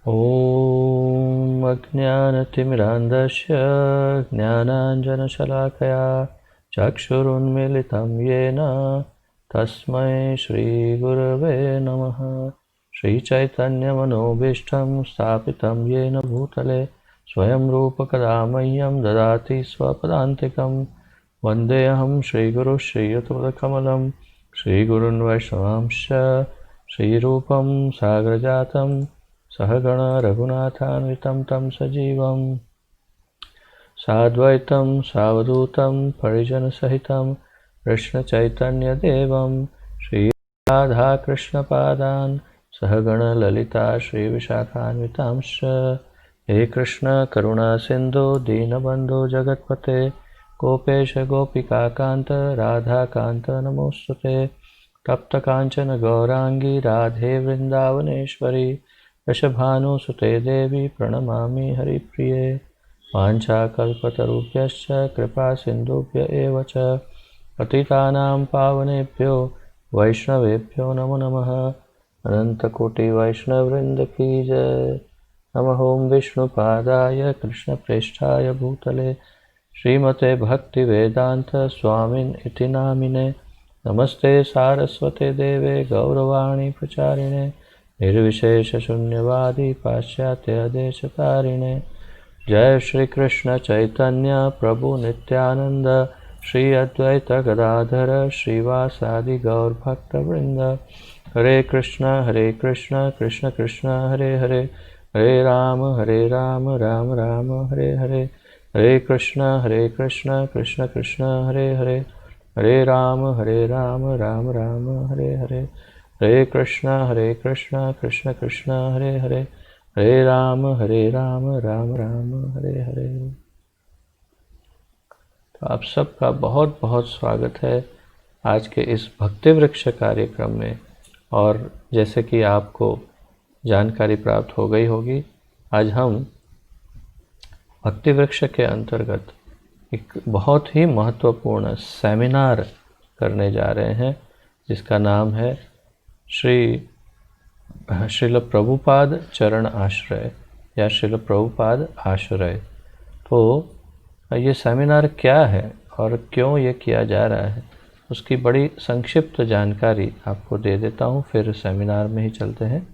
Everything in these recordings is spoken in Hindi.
ॐ अज्ञानतिमिरान्धस्य ज्ञानाञ्जनशलाकया चक्षुरुन्मीलितं येन तस्मै श्रीगुरवे नमः। श्रीचैतन्यमनोभीष्टं स्थापितं येन भूतले स्वयं रूपकदा मह्यं ददाति स्वपदान्तिकं। वन्देऽहं श्रीगुरुः श्रीयुतपदकमलं श्रीगुरून् वैष्णवांश्च श्रीरूपं साग्रजातं सहगण रघुनाथान्वितं तं सजीवं साद्वैतं सावधूतं परिजनसहितं कृष्णचैतन्यदेवं श्रीराधाकृष्णपादान् सहगण ललिता श्रीविशाखान्वितांश्च। हे कृष्ण करुणा सिन्धो दीनबन्धो जगत्पते गोपेश गोपिकान्त राधाकान्त नमोस्तुते। तप्त कांचन गौरांगी राधे वृंदावनेश्वरी वृषभानुसुते देवी प्रणमामि हरिप्रिये। वाञ्छाकल्पतरुभ्यश्च कृपा सिन्धुभ्य एव च पतितानां पावनेभ्यो वैष्णवेभ्यो नमो नमः। अनन्तकोटि वैष्णववृन्द की जय। नमः ओं विष्णुपादाय कृष्णप्रेष्ठाय भूतले श्रीमते भक्तिवेदान्त स्वामिन् इति नामिने। नमस्ते सारस्वते देवे गौरवाणी प्रचारिणे निर्विशेषशून्यवादी पाश्चात्यदेशतारिणे। जय श्री कृष्ण चैतन्य प्रभु नित्यानंद श्री अद्वैत गदाधर श्रीवासादि गौर भक्तवृंद। हरे कृष्ण कृष्ण कृष्ण हरे हरे हरे राम राम राम हरे हरे। हरे कृष्ण कृष्ण कृष्ण हरे हरे हरे राम राम राम हरे हरे। हरे कृष्ण कृष्ण कृष्ण हरे हरे हरे राम राम राम हरे हरे। तो आप सबका बहुत बहुत स्वागत है आज के इस भक्ति वृक्ष कार्यक्रम में। और जैसे कि आपको जानकारी प्राप्त हो गई होगी, आज हम भक्ति वृक्ष के अंतर्गत एक बहुत ही महत्वपूर्ण सेमिनार करने जा रहे हैं जिसका नाम है श्रील प्रभुपाद चरण आश्रय या श्रील प्रभुपाद आश्रय। तो ये सेमिनार क्या है और क्यों ये किया जा रहा है, उसकी बड़ी संक्षिप्त जानकारी आपको दे देता हूँ, फिर सेमिनार में ही चलते हैं।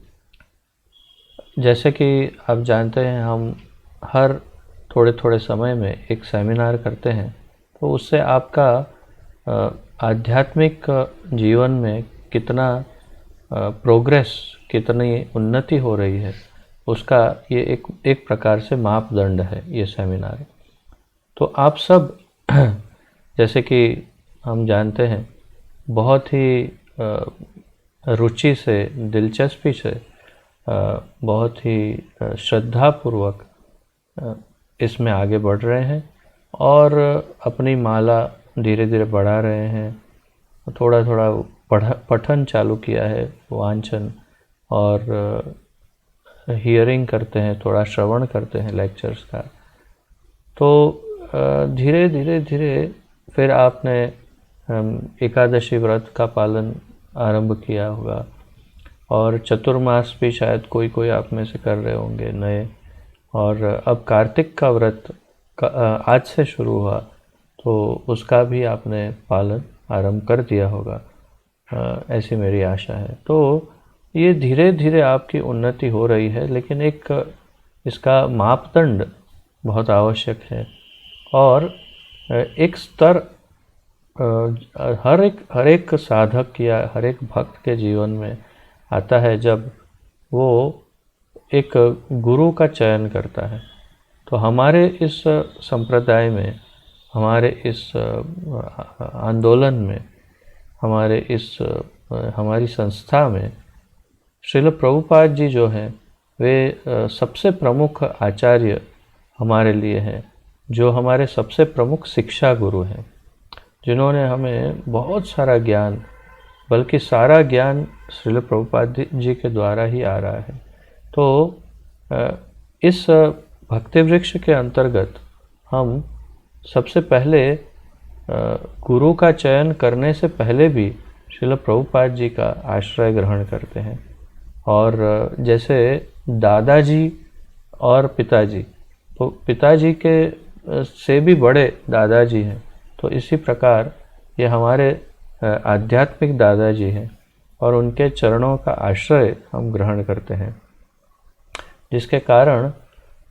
जैसे कि आप जानते हैं, हम हर थोड़े थोड़े समय में एक सेमिनार करते हैं, तो उससे आपका आध्यात्मिक जीवन में कितना प्रोग्रेस, कितनी उन्नति हो रही है, उसका ये एक प्रकार से मापदंड है ये सेमिनार। तो आप सब जैसे कि हम जानते हैं, बहुत ही रुचि से, दिलचस्पी से, बहुत ही श्रद्धापूर्वक इसमें आगे बढ़ रहे हैं और अपनी माला धीरे धीरे बढ़ा रहे हैं। थोड़ा थोड़ा पठन चालू किया है, वांचन और हियरिंग करते हैं, थोड़ा श्रवण करते हैं लेक्चर्स का। तो धीरे धीरे फिर आपने एकादशी व्रत का पालन आरंभ किया होगा और चतुर्मास भी शायद कोई आप में से कर रहे होंगे नए। और अब कार्तिक का व्रत आज से शुरू हुआ, तो उसका भी आपने पालन आरंभ कर दिया होगा, ऐसी मेरी आशा है। तो ये धीरे धीरे आपकी उन्नति हो रही है, लेकिन एक इसका मापदंड बहुत आवश्यक है। और एक स्तर हर एक साधक या हर एक भक्त के जीवन में आता है जब वो एक गुरु का चयन करता है। तो हमारे इस संप्रदाय में, हमारे इस आंदोलन में, हमारी संस्था में श्रील प्रभुपाद जी जो हैं, वे सबसे प्रमुख आचार्य हमारे लिए हैं, जो हमारे सबसे प्रमुख शिक्षा गुरु हैं, जिन्होंने हमें बहुत सारा ज्ञान, बल्कि सारा ज्ञान श्रील प्रभुपाद जी के द्वारा ही आ रहा है। तो इस भक्ति वृक्ष के अंतर्गत हम सबसे पहले गुरु का चयन करने से पहले भी श्रील प्रभुपाद जी का आश्रय ग्रहण करते हैं। और जैसे दादाजी और पिताजी, तो पिताजी के से भी बड़े दादाजी हैं, तो इसी प्रकार ये हमारे आध्यात्मिक दादाजी हैं और उनके चरणों का आश्रय हम ग्रहण करते हैं, जिसके कारण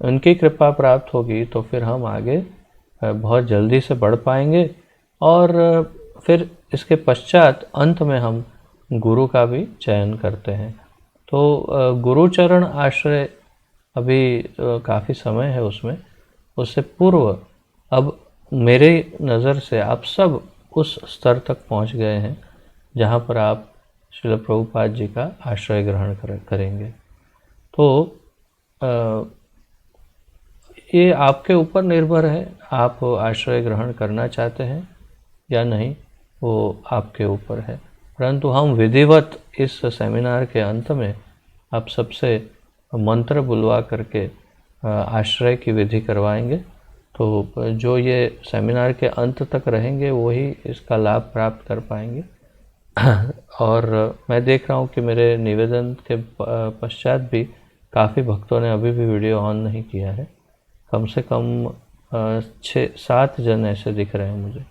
उनकी कृपा प्राप्त होगी तो फिर हम आगे बहुत जल्दी से बढ़ पाएंगे। और फिर इसके पश्चात अंत में हम गुरु का भी चयन करते हैं। तो गुरुचरण आश्रय अभी काफ़ी समय है उसमें, उससे पूर्व अब मेरे नज़र से आप सब उस स्तर तक पहुंच गए हैं जहां पर आप श्रील प्रभुपाद जी का आश्रय ग्रहण करेंगे। तो ये आपके ऊपर निर्भर है, आप आश्रय ग्रहण करना चाहते हैं या नहीं, वो आपके ऊपर है। परंतु हम विधिवत इस सेमिनार के अंत में आप सबसे मंत्र बुलवा करके आश्रय की विधि करवाएंगे। तो जो ये सेमिनार के अंत तक रहेंगे वही इसका लाभ प्राप्त कर पाएंगे। और मैं देख रहा हूँ कि मेरे निवेदन के पश्चात भी काफ़ी भक्तों ने अभी भी वीडियो ऑन नहीं किया है। कम से कम 6-7 जन ऐसे दिख रहे हैं मुझे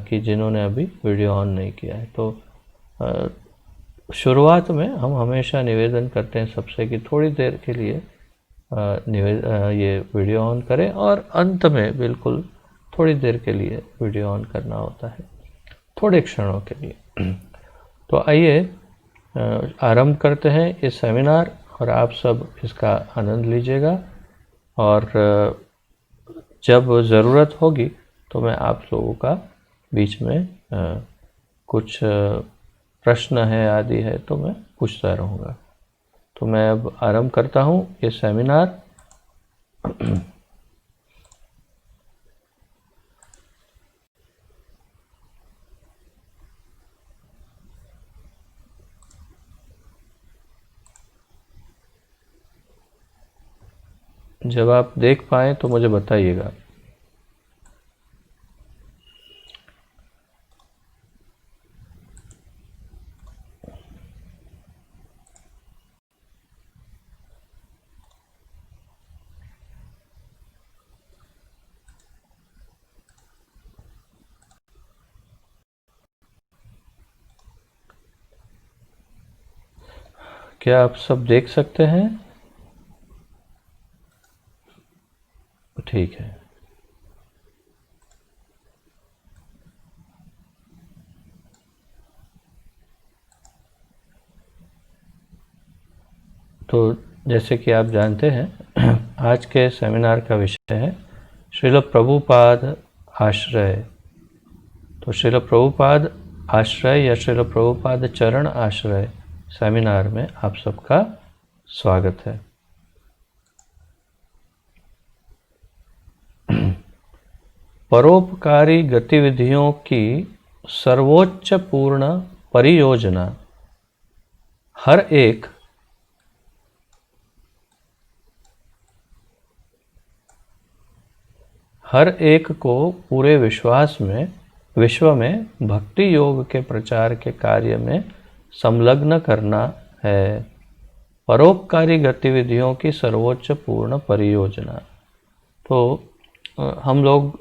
कि जिन्होंने अभी वीडियो ऑन नहीं किया है। तो शुरुआत में हम हमेशा निवेदन करते हैं सबसे कि थोड़ी देर के लिए ये वीडियो ऑन करें और अंत में बिल्कुल थोड़ी देर के लिए वीडियो ऑन करना होता है, थोड़े क्षणों के लिए। तो आइए आरंभ करते हैं ये सेमिनार और आप सब इसका आनंद लीजिएगा। और जब ज़रूरत होगी तो मैं आप लोगों का बीच में कुछ प्रश्न है आदि है तो मैं पूछता रहूँगा। तो मैं अब आरंभ करता हूँ ये सेमिनार। जब आप देख पाएँ तो मुझे बताइएगा। क्या आप सब देख सकते हैं? ठीक है। तो जैसे कि आप जानते हैं आज के सेमिनार का विषय है श्रील प्रभुपाद आश्रय। तो श्रील प्रभुपाद आश्रय या श्रील प्रभुपाद चरण आश्रय सेमिनार में आप सबका स्वागत है। परोपकारी गतिविधियों की सर्वोच्च पूर्ण परियोजना हर एक को पूरे विश्व में भक्ति योग के प्रचार के कार्य में संलग्न करना है। परोपकारी गतिविधियों की सर्वोच्च पूर्ण परियोजना। तो हम लोग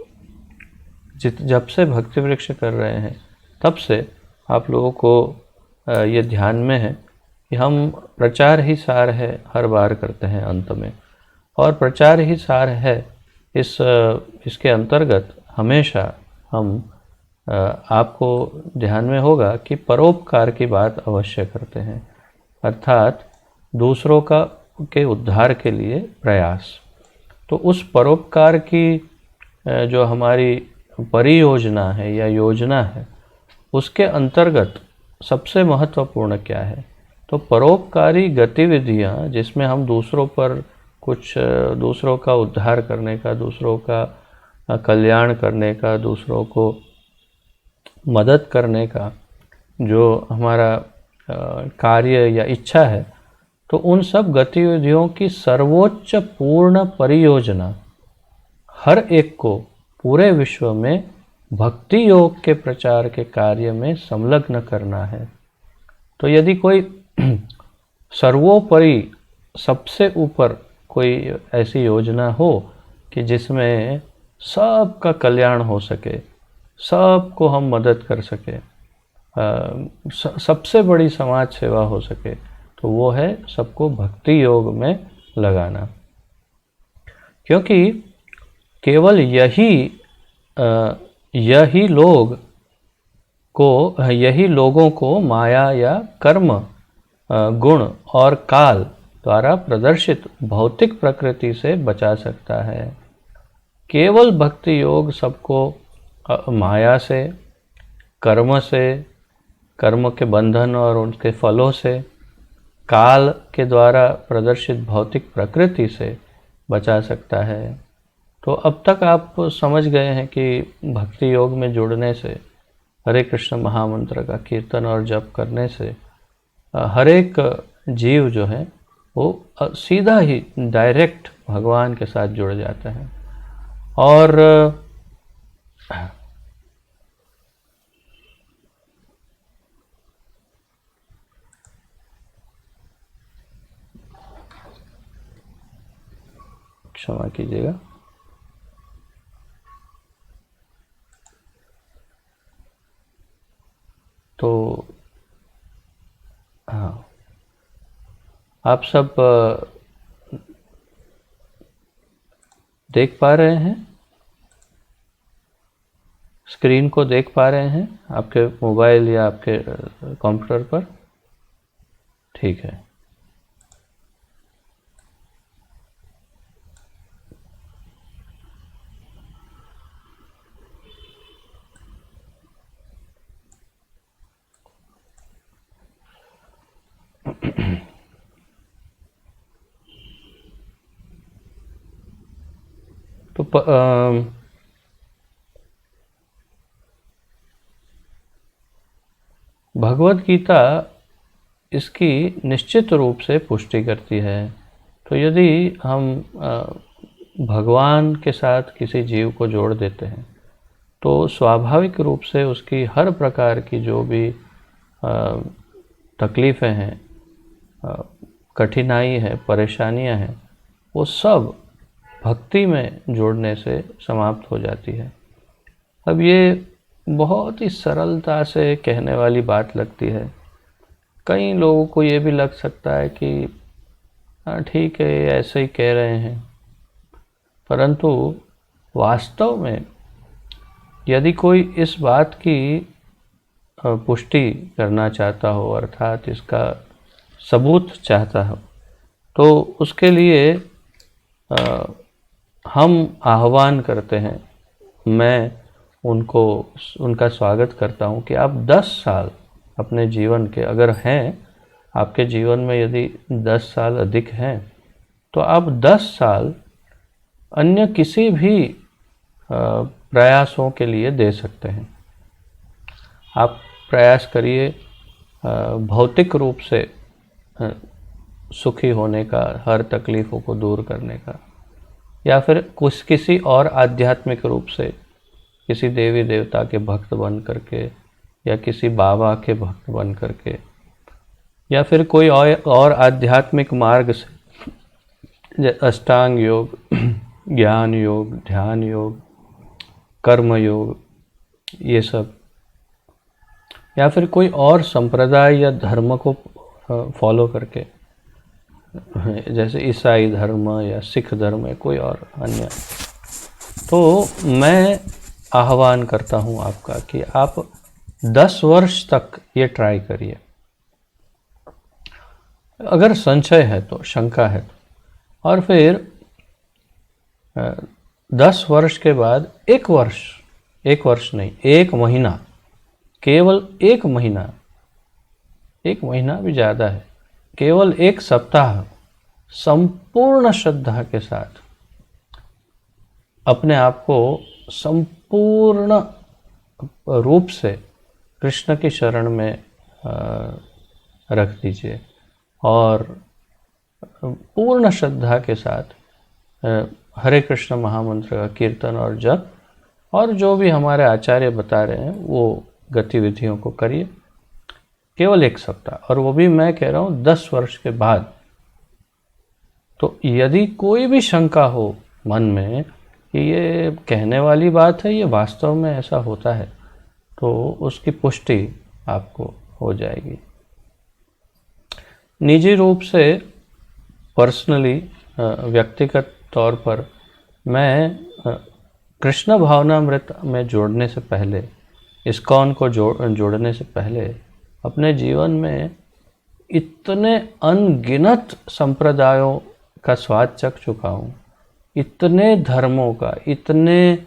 जब से भक्ति वृक्ष कर रहे हैं तब से आप लोगों को ये ध्यान में है कि हम प्रचार ही सार है हर बार करते हैं अंत में, और प्रचार ही सार है इसके अंतर्गत हमेशा हम आपको ध्यान में होगा कि परोपकार की बात अवश्य करते हैं, अर्थात दूसरों के उद्धार के लिए प्रयास। तो उस परोपकार की जो हमारी परियोजना है या योजना है उसके अंतर्गत सबसे महत्वपूर्ण क्या है? तो परोपकारी गतिविधियाँ जिसमें हम दूसरों का उद्धार करने का, दूसरों का कल्याण करने का, दूसरों को मदद करने का जो हमारा कार्य या इच्छा है, तो उन सब गतिविधियों की सर्वोच्च पूर्ण परियोजना हर एक को पूरे विश्व में भक्ति योग के प्रचार के कार्य में संलग्न करना है। तो यदि कोई सर्वोपरि सबसे ऊपर कोई ऐसी योजना हो कि जिसमें सबका कल्याण हो सके, सबको हम मदद कर सके, सबसे बड़ी समाज सेवा हो सके, तो वो है सबको भक्ति योग में लगाना। क्योंकि केवल यही लोगों को माया या कर्म, गुण और काल द्वारा प्रदर्शित भौतिक प्रकृति से बचा सकता है। केवल भक्ति योग सबको माया से, कर्म से, कर्म के बंधन और उनके फलों से, काल के द्वारा प्रदर्शित भौतिक प्रकृति से बचा सकता है। तो अब तक आप समझ गए हैं कि भक्ति योग में जुड़ने से, हरे कृष्ण महामंत्र का कीर्तन और जप करने से हर एक जीव जो है वो सीधा ही डायरेक्ट भगवान के साथ जुड़ जाता है। और क्षमा कीजिएगा, तो हाँ, आप सब देख पा रहे हैं, स्क्रीन को देख पा रहे हैं आपके मोबाइल या आपके कंप्यूटर पर? ठीक है। तो भगवत गीता इसकी निश्चित रूप से पुष्टि करती है। तो यदि हम भगवान के साथ किसी जीव को जोड़ देते हैं तो स्वाभाविक रूप से उसकी हर प्रकार की जो भी तकलीफ़ें हैं, कठिनाई है, परेशानियां हैं, वो सब भक्ति में जोड़ने से समाप्त हो जाती है। अब ये बहुत ही सरलता से कहने वाली बात लगती है। कई लोगों को ये भी लग सकता है कि हाँ ठीक है, ऐसे ही कह रहे हैं, परंतु वास्तव में यदि कोई इस बात की पुष्टि करना चाहता हो, अर्थात इसका सबूत चाहता हो, तो उसके लिए हम आह्वान करते हैं, मैं उनका स्वागत करता हूं कि आप 10 साल अपने जीवन के, अगर हैं आपके जीवन में यदि 10 साल अधिक हैं, तो आप 10 साल अन्य किसी भी प्रयासों के लिए दे सकते हैं। आप प्रयास करिए भौतिक रूप से सुखी होने का, हर तकलीफ़ों को दूर करने का, या फिर किसी और आध्यात्मिक रूप से किसी देवी देवता के भक्त बन करके, या किसी बाबा के भक्त बन करके, या फिर कोई और आध्यात्मिक मार्ग से, अष्टांग योग, ज्ञान योग, ध्यान योग, कर्म योग, ये सब, या फिर कोई और संप्रदाय या धर्म को फॉलो करके, जैसे ईसाई धर्म या सिख धर्म या कोई और अन्य। तो मैं आह्वान करता हूं आपका कि आप 10 वर्ष तक ये ट्राई करिए। अगर संशय है तो, शंका है तो, और फिर 10 वर्ष के बाद 1 वर्ष नहीं, 1 महीना, केवल 1 महीना, 1 महीना भी ज़्यादा है, केवल 1 सप्ताह संपूर्ण श्रद्धा के साथ अपने आप को संपूर्ण रूप से कृष्ण की शरण में रख दीजिए, और पूर्ण श्रद्धा के साथ हरे कृष्ण महामंत्र का कीर्तन और जप, और जो भी हमारे आचार्य बता रहे हैं वो गतिविधियों को करिए, केवल 1 सप्ताह। और वो भी मैं कह रहा हूँ 10 वर्ष के बाद। तो यदि कोई भी शंका हो मन में कि ये कहने वाली बात है, ये वास्तव में ऐसा होता है, तो उसकी पुष्टि आपको हो जाएगी। निजी रूप से पर्सनली, व्यक्तिगत तौर पर मैं कृष्ण भावनामृत में जोड़ने से पहले, इस्कॉन को जोड़ने से पहले अपने जीवन में इतने अनगिनत संप्रदायों का स्वाद चख चुका हूँ, इतने धर्मों का, इतने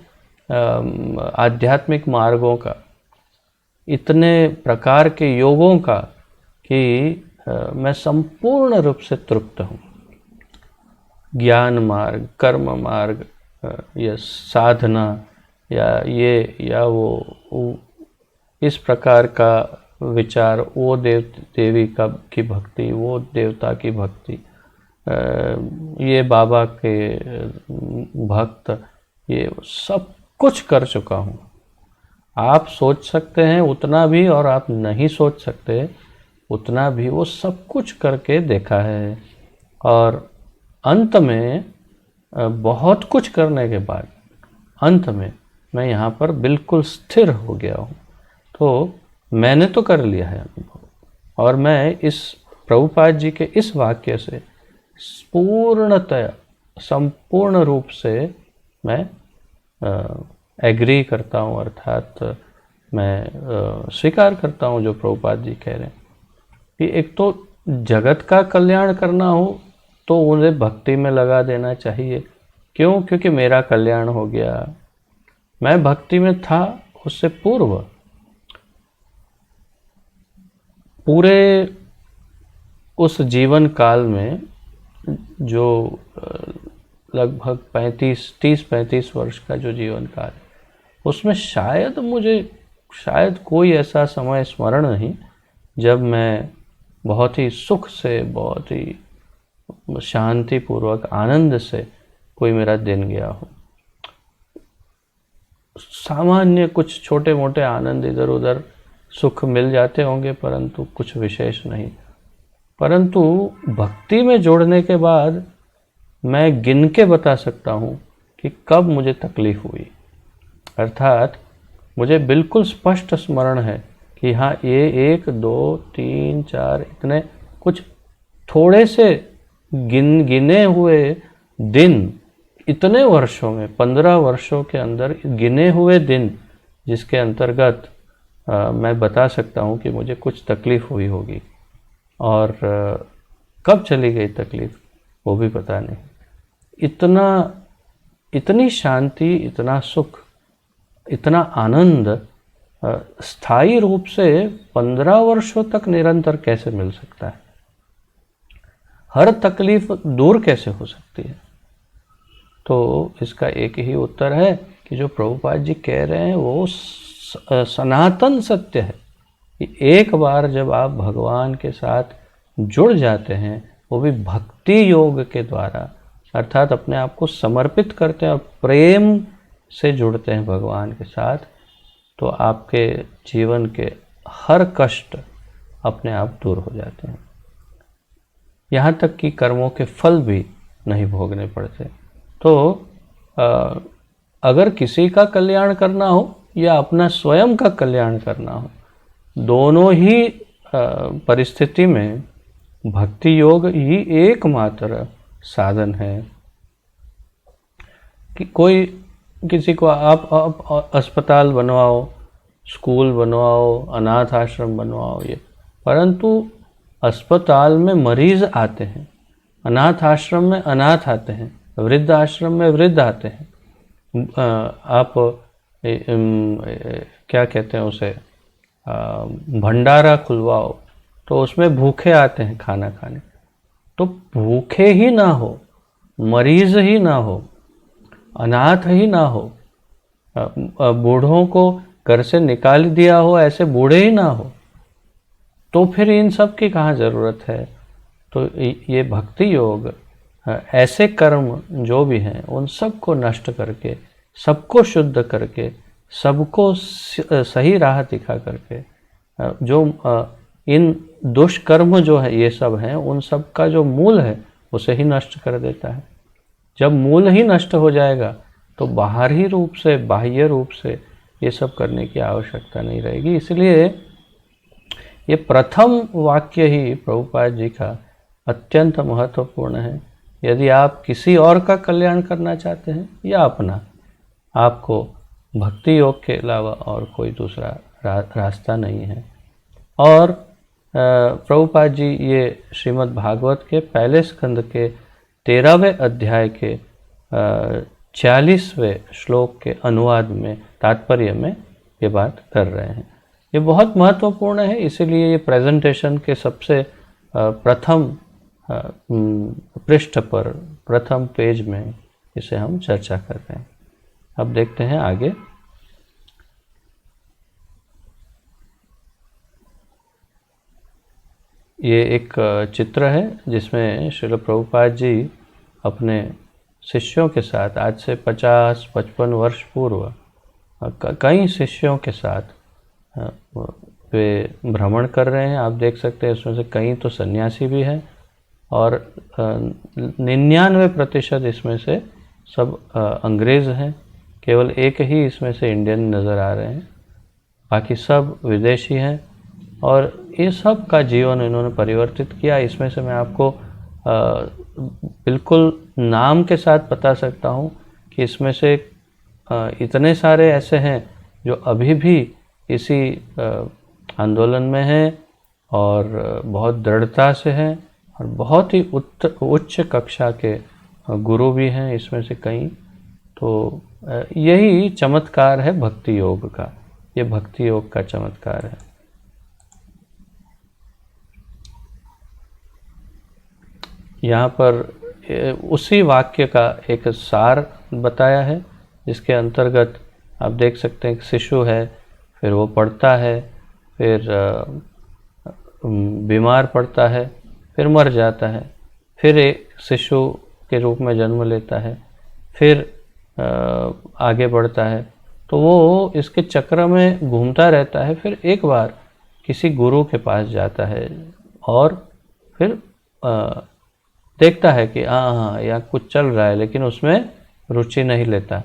आध्यात्मिक मार्गों का, इतने प्रकार के योगों का कि मैं संपूर्ण रूप से तृप्त हूँ। ज्ञान मार्ग, कर्म मार्ग, या साधना, या वो इस प्रकार का विचार, वो देवी की भक्ति, वो देवता की भक्ति, ये बाबा के भक्त, ये सब कुछ कर चुका हूँ। आप सोच सकते हैं उतना भी, और आप नहीं सोच सकते उतना भी, वो सब कुछ करके देखा है। और अंत में बहुत कुछ करने के बाद अंत में मैं यहाँ पर बिल्कुल स्थिर हो गया हूँ। तो मैंने तो कर लिया है अनुभव, और मैं इस प्रभुपाद जी के इस वाक्य से पूर्णतया, संपूर्ण रूप से मैं एग्री करता हूँ, अर्थात मैं स्वीकार करता हूँ जो प्रभुपाद जी कह रहे हैं कि एक तो जगत का कल्याण करना हो तो उन्हें भक्ति में लगा देना चाहिए। क्यों? क्योंकि मेरा कल्याण हो गया, मैं भक्ति में था उससे पूर्व। पूरे उस जीवन काल में जो लगभग 30-35 वर्ष का जो जीवन काल है, उसमें शायद कोई ऐसा समय स्मरण नहीं जब मैं बहुत ही सुख से, बहुत ही शांतिपूर्वक, आनंद से कोई मेरा दिन गया हो। सामान्य कुछ छोटे मोटे आनंद इधर उधर सुख मिल जाते होंगे, परंतु कुछ विशेष नहीं। परंतु भक्ति में जोड़ने के बाद मैं गिन के बता सकता हूँ कि कब मुझे तकलीफ हुई। अर्थात मुझे बिल्कुल स्पष्ट स्मरण है कि हाँ, ये 1, 2, 3, 4 इतने कुछ थोड़े से गिने हुए दिन, इतने वर्षों में, 15 वर्षों के अंदर गिने हुए दिन, जिसके अंतर्गत मैं बता सकता हूँ कि मुझे कुछ तकलीफ हुई होगी। और कब चली गई तकलीफ वो भी पता नहीं। इतनी शांति, इतना सुख, इतना आनंद स्थायी रूप से 15 वर्षों तक निरंतर कैसे मिल सकता है? हर तकलीफ दूर कैसे हो सकती है? तो इसका एक ही उत्तर है कि जो प्रभुपाद जी कह रहे हैं वो सनातन सत्य है कि एक बार जब आप भगवान के साथ जुड़ जाते हैं, वो भी भक्ति योग के द्वारा, अर्थात अपने आप को समर्पित करते हैं और प्रेम से जुड़ते हैं भगवान के साथ, तो आपके जीवन के हर कष्ट अपने आप दूर हो जाते हैं। यहाँ तक कि कर्मों के फल भी नहीं भोगने पड़ते। तो अगर किसी का कल्याण करना हो या अपना स्वयं का कल्याण करना हो, दोनों ही परिस्थिति में भक्ति योग ही एकमात्र साधन है। कि कोई किसी को आप अस्पताल बनवाओ, स्कूल बनवाओ, अनाथ आश्रम बनवाओ, ये, परंतु अस्पताल में मरीज आते हैं, अनाथ आश्रम में अनाथ आते हैं, वृद्ध आश्रम में वृद्ध आते हैं। आप क्या कहते हैं उसे, भंडारा खुलवाओ तो उसमें भूखे आते हैं खाना खाने। तो भूखे ही ना हो, मरीज ही ना हो, अनाथ ही ना हो, बूढ़ों को घर से निकाल दिया हो, ऐसे बूढ़े ही ना हो, तो फिर इन सब की कहाँ ज़रूरत है? तो ये भक्ति योग ऐसे कर्म जो भी हैं उन सबको नष्ट करके, सबको शुद्ध करके, सबको सही राह दिखा करके, जो इन दुष्कर्म जो है ये सब हैं, उन सब का जो मूल है उसे ही नष्ट कर देता है। जब मूल ही नष्ट हो जाएगा तो बाहरी रूप से, बाह्य रूप से ये सब करने की आवश्यकता नहीं रहेगी। इसलिए ये प्रथम वाक्य ही प्रभुपाद जी का अत्यंत महत्वपूर्ण है। यदि आप किसी और का कल्याण करना चाहते हैं या अपना, आपको भक्ति योग के अलावा और कोई दूसरा रास्ता नहीं है। और प्रभुपाद जी ये श्रीमद् भागवत के पहले स्कंद के 13वें अध्याय के 46वें श्लोक के अनुवाद में, तात्पर्य में ये बात कर रहे हैं। ये बहुत महत्वपूर्ण है, इसीलिए ये प्रेजेंटेशन के सबसे प्रथम पृष्ठ पर, प्रथम पेज में इसे हम चर्चा कर रहे हैं। अब देखते हैं आगे। ये एक चित्र है जिसमें श्रील प्रभुपाद जी अपने शिष्यों के साथ, आज से 50-55 वर्ष पूर्व कई शिष्यों के साथ वे भ्रमण कर रहे हैं। आप देख सकते हैं इसमें से कई तो सन्यासी भी हैं और 99% इसमें से सब अंग्रेज़ हैं। केवल एक ही इसमें से इंडियन नज़र आ रहे हैं, बाकी सब विदेशी हैं। और ये सब का जीवन इन्होंने परिवर्तित किया। इसमें से मैं आपको बिल्कुल नाम के साथ बता सकता हूँ कि इसमें से इतने सारे ऐसे हैं जो अभी भी इसी आंदोलन में हैं और बहुत दृढ़ता से हैं और बहुत ही उच्च कक्षा के गुरु भी हैं इसमें से कई। तो यही चमत्कार है भक्ति योग का, ये भक्ति योग का चमत्कार है। यहाँ पर उसी वाक्य का एक सार बताया है, जिसके अंतर्गत आप देख सकते हैं कि शिशु है, फिर वो पढ़ता है, फिर बीमार पड़ता है, फिर मर जाता है, फिर एक शिशु के रूप में जन्म लेता है, फिर आगे बढ़ता है। तो वो इसके चक्र में घूमता रहता है। फिर एक बार किसी गुरु के पास जाता है और फिर देखता है कि हाँ यहाँ कुछ चल रहा है, लेकिन उसमें रुचि नहीं लेता।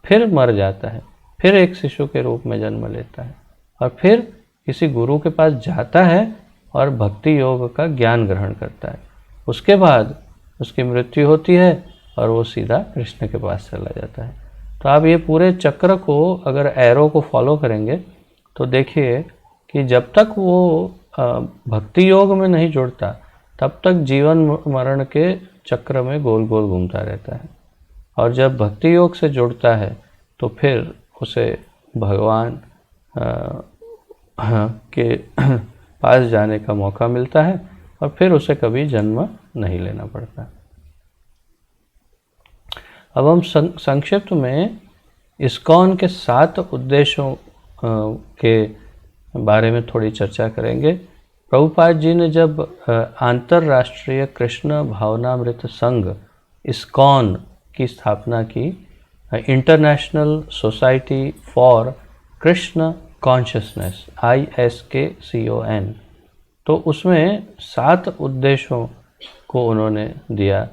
फिर मर जाता है, फिर एक शिशु के रूप में जन्म लेता है और फिर किसी गुरु के पास जाता है और भक्ति योग का ज्ञान ग्रहण करता है। उसके बाद उसकी मृत्यु होती है और वो सीधा कृष्ण के पास चला जाता है। तो आप ये पूरे चक्र को अगर एरो को फॉलो करेंगे तो देखिए कि जब तक वो भक्ति योग में नहीं जुड़ता तब तक जीवन मरण के चक्र में गोल गोल घूमता रहता है। और जब भक्ति योग से जुड़ता है तो फिर उसे भगवान के पास जाने का मौका मिलता है और फिर उसे कभी जन्म नहीं लेना पड़ता। अब हम संक्षिप्त में इस्कॉन के 7 उद्देश्यों के बारे में थोड़ी चर्चा करेंगे। प्रभुपाद जी ने जब अंतर्राष्ट्रीय कृष्ण भावनामृत संघ इस्कॉन की स्थापना की, international society for Krishna consciousness, ISKCON, तो उसमें 7 उद्देश्यों को उन्होंने दिया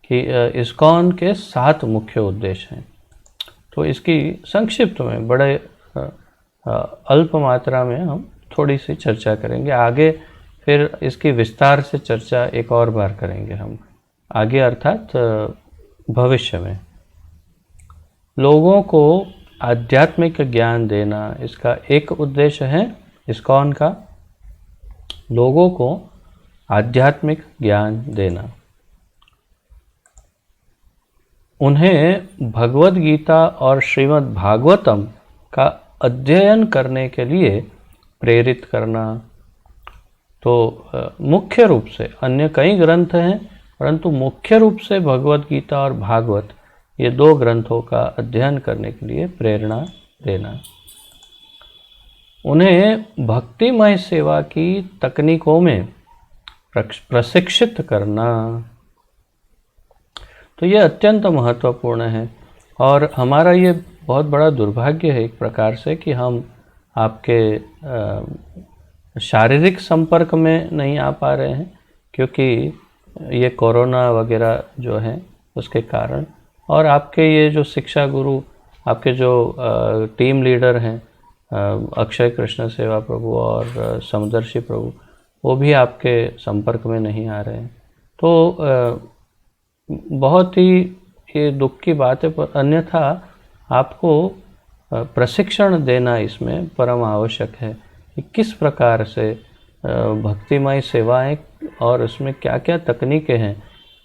कि इस्कॉन के 7 मुख्य उद्देश्य हैं। तो इसकी संक्षिप्त में बड़े अल्प मात्रा में हम थोड़ी सी चर्चा करेंगे। आगे फिर इसकी विस्तार से चर्चा एक और बार करेंगे हम आगे, अर्थात भविष्य में। लोगों को आध्यात्मिक ज्ञान देना इसका एक उद्देश्य है इस्कॉन का, लोगों को आध्यात्मिक ज्ञान देना, उन्हें भगवद गीता और श्रीमद् भागवतम का अध्ययन करने के लिए प्रेरित करना। तो मुख्य रूप से अन्य कई ग्रंथ हैं, परंतु मुख्य रूप से भगवद गीता और भागवत, ये 2 ग्रंथों का अध्ययन करने के लिए प्रेरणा देना, उन्हें भक्तिमय सेवा की तकनीकों में प्रशिक्षित करना। तो ये अत्यंत महत्वपूर्ण है और हमारा ये बहुत बड़ा दुर्भाग्य है एक प्रकार से कि हम आपके शारीरिक संपर्क में नहीं आ पा रहे हैं, क्योंकि ये कोरोना वगैरह जो है उसके कारण, और आपके ये जो शिक्षा गुरु, आपके जो टीम लीडर हैं अक्षय कृष्ण सेवा प्रभु और समदर्शी प्रभु, वो भी आपके संपर्क में नहीं आ रहे हैं। तो बहुत ही ये दुख की बात है, पर अन्यथा आपको प्रशिक्षण देना इसमें परम आवश्यक है कि किस प्रकार से भक्तिमय सेवाएं और उसमें क्या क्या तकनीकें हैं,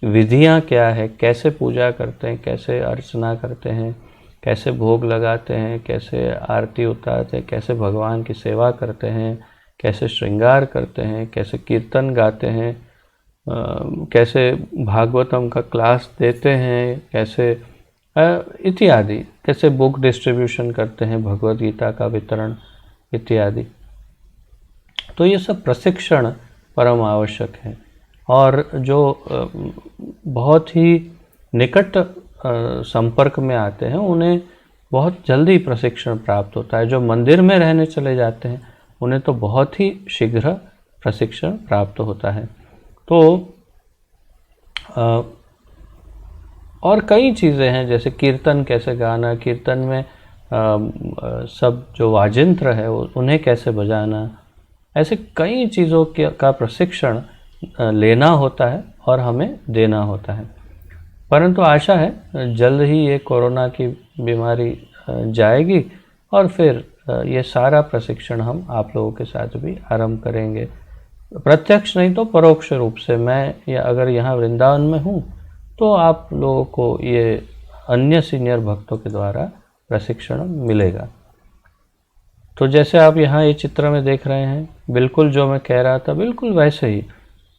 विधियां क्या है, कैसे पूजा करते हैं, कैसे अर्चना करते हैं, कैसे भोग लगाते हैं, कैसे आरती उतारते हैं, कैसे भगवान की सेवा करते हैं, कैसे श्रृंगार करते हैं, कैसे कीर्तन गाते हैं, कैसे भागवतम का क्लास देते हैं, कैसे इत्यादि, कैसे बुक डिस्ट्रीब्यूशन करते हैं, भगवद गीता का वितरण इत्यादि। तो ये सब प्रशिक्षण परम आवश्यक है। और जो बहुत ही निकट संपर्क में आते हैं उन्हें बहुत जल्दी प्रशिक्षण प्राप्त होता है। जो मंदिर में रहने चले जाते हैं उन्हें तो बहुत ही शीघ्र प्रशिक्षण प्राप्त होता है। तो और कई चीज़ें हैं, जैसे कीर्तन कैसे गाना, कीर्तन में सब जो वाजिंत्र है उन्हें कैसे बजाना, ऐसे कई चीज़ों का प्रशिक्षण लेना होता है और हमें देना होता है। परंतु आशा है जल्द ही ये कोरोना की बीमारी जाएगी और फिर ये सारा प्रशिक्षण हम आप लोगों के साथ भी आरंभ करेंगे। प्रत्यक्ष नहीं तो परोक्ष रूप से मैं या अगर यहाँ वृंदावन में हूँ तो आप लोगों को ये अन्य सीनियर भक्तों के द्वारा प्रशिक्षण मिलेगा। तो जैसे आप यहाँ ये चित्र में देख रहे हैं, बिल्कुल जो मैं कह रहा था बिल्कुल वैसे ही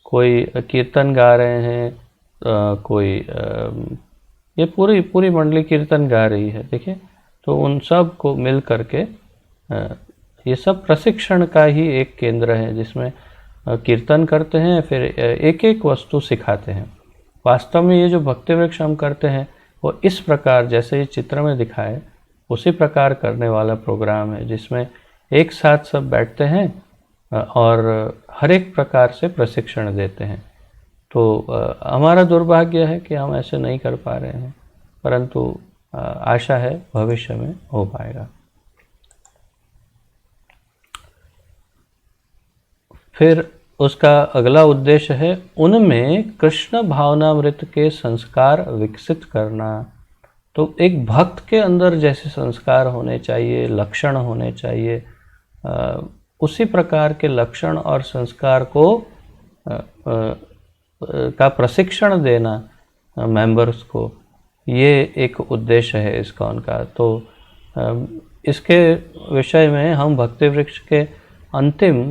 कोई कीर्तन गा रहे हैं, कोई ये पूरी मंडली कीर्तन गा रही है, देखिए। तो उन सब को मिल करके ये सब प्रशिक्षण का ही एक केंद्र है, जिसमें कीर्तन करते हैं, फिर एक एक वस्तु सिखाते हैं। वास्तव में ये जो भक्ति वृक्ष हम करते हैं वो इस प्रकार जैसे ये चित्र में दिखाए उसी प्रकार करने वाला प्रोग्राम है, जिसमें एक साथ सब बैठते हैं और हर एक प्रकार से प्रशिक्षण देते हैं। तो हमारा दुर्भाग्य है कि हम ऐसे नहीं कर पा रहे हैं, परंतु आशा है भविष्य में हो पाएगा। फिर उसका अगला उद्देश्य है उनमें कृष्ण भावनामृत के संस्कार विकसित करना। तो एक भक्त के अंदर जैसे संस्कार होने चाहिए, लक्षण होने चाहिए, उसी प्रकार के लक्षण और संस्कार को का प्रशिक्षण देना मेंबर्स को, ये एक उद्देश्य है इस्कॉन का। तो इसके विषय में हम भक्ति वृक्ष के अंतिम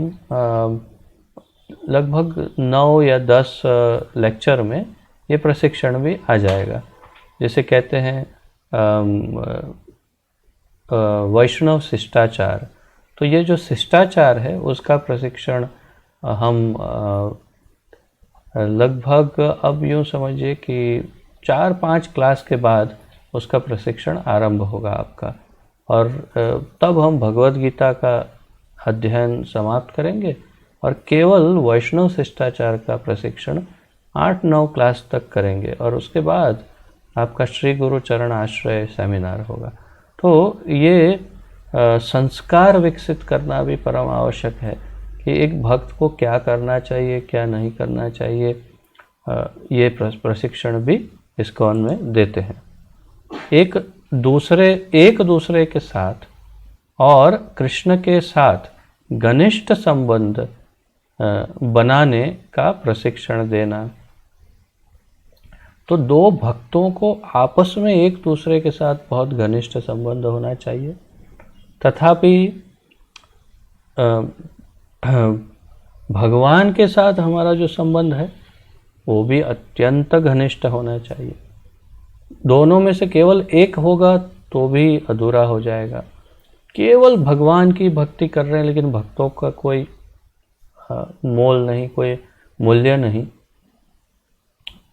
लगभग 9 या 10 लेक्चर में ये प्रशिक्षण भी आ जाएगा। जिसे कहते हैं वैष्णव शिष्टाचार। तो ये जो शिष्टाचार है उसका प्रशिक्षण हम लगभग अब यूँ समझिए कि 4-5 क्लास के बाद उसका प्रशिक्षण आरंभ होगा आपका, और तब हम भगवद गीता का अध्ययन समाप्त करेंगे और केवल वैष्णव शिष्टाचार का प्रशिक्षण 8-9 क्लास तक करेंगे, और उसके बाद आपका श्री गुरु चरण आश्रय सेमिनार होगा। तो ये संस्कार विकसित करना भी परम आवश्यक है कि एक भक्त को क्या करना चाहिए, क्या नहीं करना चाहिए, ये प्रशिक्षण भी इस्कॉन में देते हैं। एक दूसरे के साथ और कृष्ण के साथ घनिष्ठ संबंध बनाने का प्रशिक्षण देना। तो दो भक्तों को आपस में एक दूसरे के साथ बहुत घनिष्ठ संबंध होना चाहिए, तथापि भगवान के साथ हमारा जो संबंध है वो भी अत्यंत घनिष्ठ होना चाहिए। दोनों में से केवल एक होगा तो भी अधूरा हो जाएगा। केवल भगवान की भक्ति कर रहे हैं लेकिन भक्तों का कोई मोल नहीं, कोई मूल्य नहीं,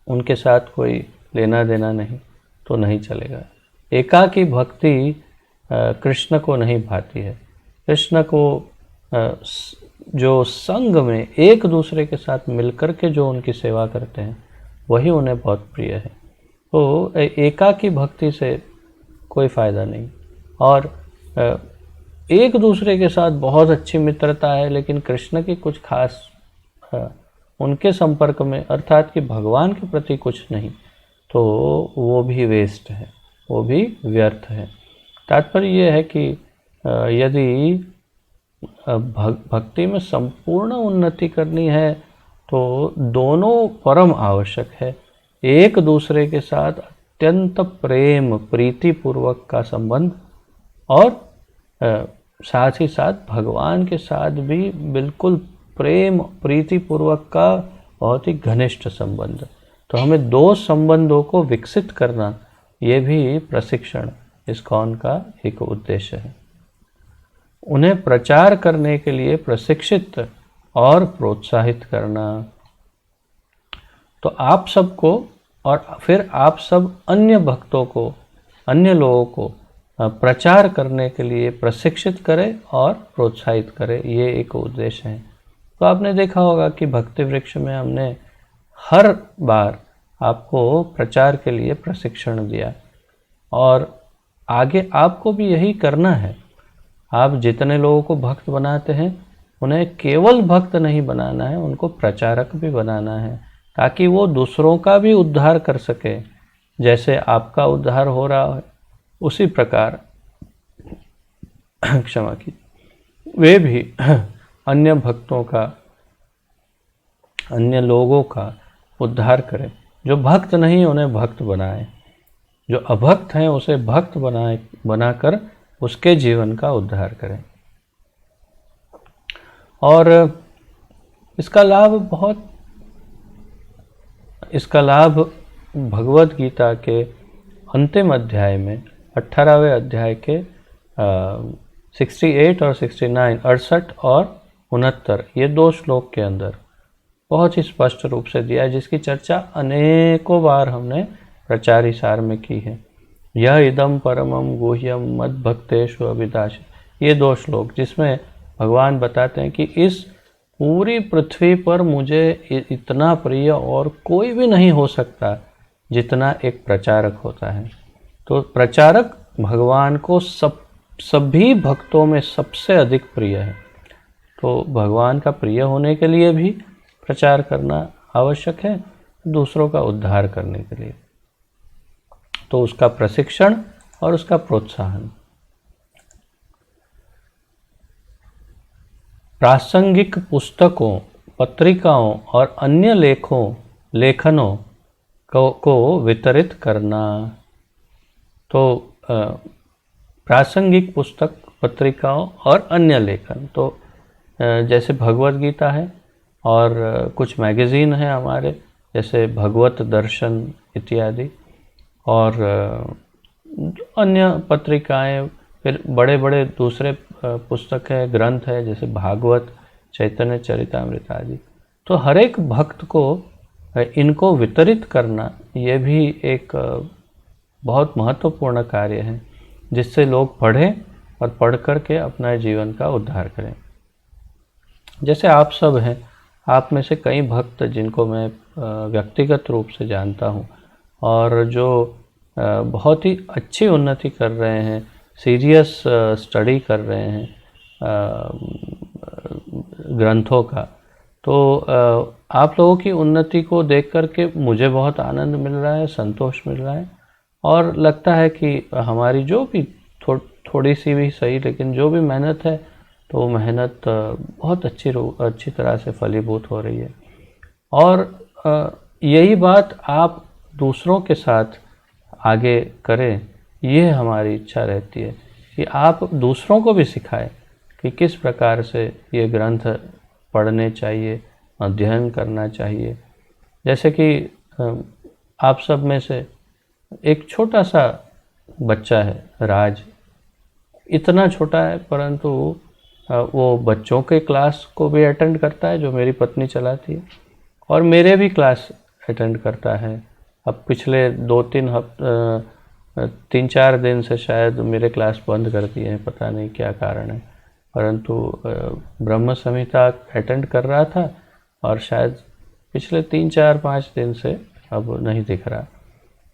उनके साथ कोई लेना देना नहीं, तो नहीं चलेगा। एकाकी भक्ति कृष्ण को नहीं भाती है। कृष्ण को जो संग में एक दूसरे के साथ मिलकर के जो उनकी सेवा करते हैं वही उन्हें बहुत प्रिय है। तो एकाकी भक्ति से कोई फ़ायदा नहीं। और एक दूसरे के साथ बहुत अच्छी मित्रता है, लेकिन कृष्ण की कुछ खास उनके संपर्क में अर्थात कि भगवान के प्रति कुछ नहीं, तो वो भी वेस्ट है, वो भी व्यर्थ है। तात्पर्य ये है कि यदि भक्ति में संपूर्ण उन्नति करनी है तो दोनों परम आवश्यक है। एक दूसरे के साथ अत्यंत प्रेम प्रीति पूर्वक का संबंध, और साथ ही साथ भगवान के साथ भी बिल्कुल प्रेम प्रीति पूर्वक का बहुत ही घनिष्ठ संबंध। तो हमें दो संबंधों को विकसित करना, ये भी प्रशिक्षण इस्कॉन का एक उद्देश्य है। उन्हें प्रचार करने के लिए प्रशिक्षित और प्रोत्साहित करना। तो आप सबको और फिर आप सब अन्य भक्तों को, अन्य लोगों को प्रचार करने के लिए प्रशिक्षित करें और प्रोत्साहित करें, ये एक उद्देश्य है। तो आपने देखा होगा कि भक्ति वृक्ष में हमने हर बार आपको प्रचार के लिए प्रशिक्षण दिया, और आगे आपको भी यही करना है। आप जितने लोगों को भक्त बनाते हैं उन्हें केवल भक्त नहीं बनाना है, उनको प्रचारक भी बनाना है, ताकि वो दूसरों का भी उद्धार कर सके। जैसे आपका उद्धार हो रहा है उसी प्रकार क्षमा की वे भी अन्य भक्तों का, अन्य लोगों का उद्धार करें। जो भक्त नहीं उन्हें भक्त बनाएं, जो अभक्त हैं उसे भक्त बनाकर उसके जीवन का उद्धार करें। और इसका लाभ भगवत गीता के अंतिम अध्याय में 18वें अध्याय के 68 और 69, 68 और 69, ये 2 श्लोक के अंदर बहुत ही स्पष्ट रूप से दिया है, जिसकी चर्चा अनेकों बार हमने प्रचारी सार में की है। यह इदम परमम गुह्यम मद भक्तेषु अभिदाश, ये 2 श्लोक जिसमें भगवान बताते हैं कि इस पूरी पृथ्वी पर मुझे इतना प्रिय और कोई भी नहीं हो सकता जितना एक प्रचारक होता है। तो प्रचारक भगवान को सभी भक्तों में सबसे अधिक प्रिय है। तो भगवान का प्रिय होने के लिए भी प्रचार करना आवश्यक है, दूसरों का उद्धार करने के लिए। तो उसका प्रशिक्षण और उसका प्रोत्साहन। प्रासंगिक पुस्तकों, पत्रिकाओं और अन्य लेखनों को वितरित करना। तो प्रासंगिक पुस्तक, पत्रिकाओं और अन्य लेखन, तो जैसे भगवत गीता है और कुछ मैगज़ीन हैं हमारे, जैसे भगवत दर्शन इत्यादि, और अन्य पत्रिकाएं, फिर बड़े बड़े दूसरे पुस्तक है, ग्रंथ है, जैसे भागवत, चैतन्य चरितामृत आदि। तो हर एक भक्त को इनको वितरित करना, ये भी एक बहुत महत्वपूर्ण कार्य है, जिससे लोग पढ़ें और पढ़ कर के अपना जीवन का उद्धार करें। जैसे आप सब हैं, आप में से कई भक्त जिनको मैं व्यक्तिगत रूप से जानता हूँ और जो बहुत ही अच्छी उन्नति कर रहे हैं, सीरियस स्टडी कर रहे हैं ग्रंथों का, तो आप लोगों की उन्नति को देख कर के मुझे बहुत आनंद मिल रहा है, संतोष मिल रहा है, और लगता है कि हमारी जो भी थोड़ी सी भी सही, लेकिन जो भी मेहनत है, तो मेहनत बहुत अच्छी तरह से फलीभूत हो रही है। और यही बात आप दूसरों के साथ आगे करें, ये हमारी इच्छा रहती है कि आप दूसरों को भी सिखाएं कि किस प्रकार से ये ग्रंथ पढ़ने चाहिए, अध्ययन करना चाहिए। जैसे कि आप सब में से एक छोटा सा बच्चा है, राज, इतना छोटा है, परंतु वो बच्चों के क्लास को भी अटेंड करता है जो मेरी पत्नी चलाती है, और मेरे भी क्लास अटेंड करता है। अब पिछले 3-4 दिन से शायद मेरे क्लास बंद कर दिए हैं, पता नहीं क्या कारण है। परंतु ब्रह्म संहिता अटेंड कर रहा था और शायद पिछले 3-4-5 दिन से अब नहीं दिख रहा।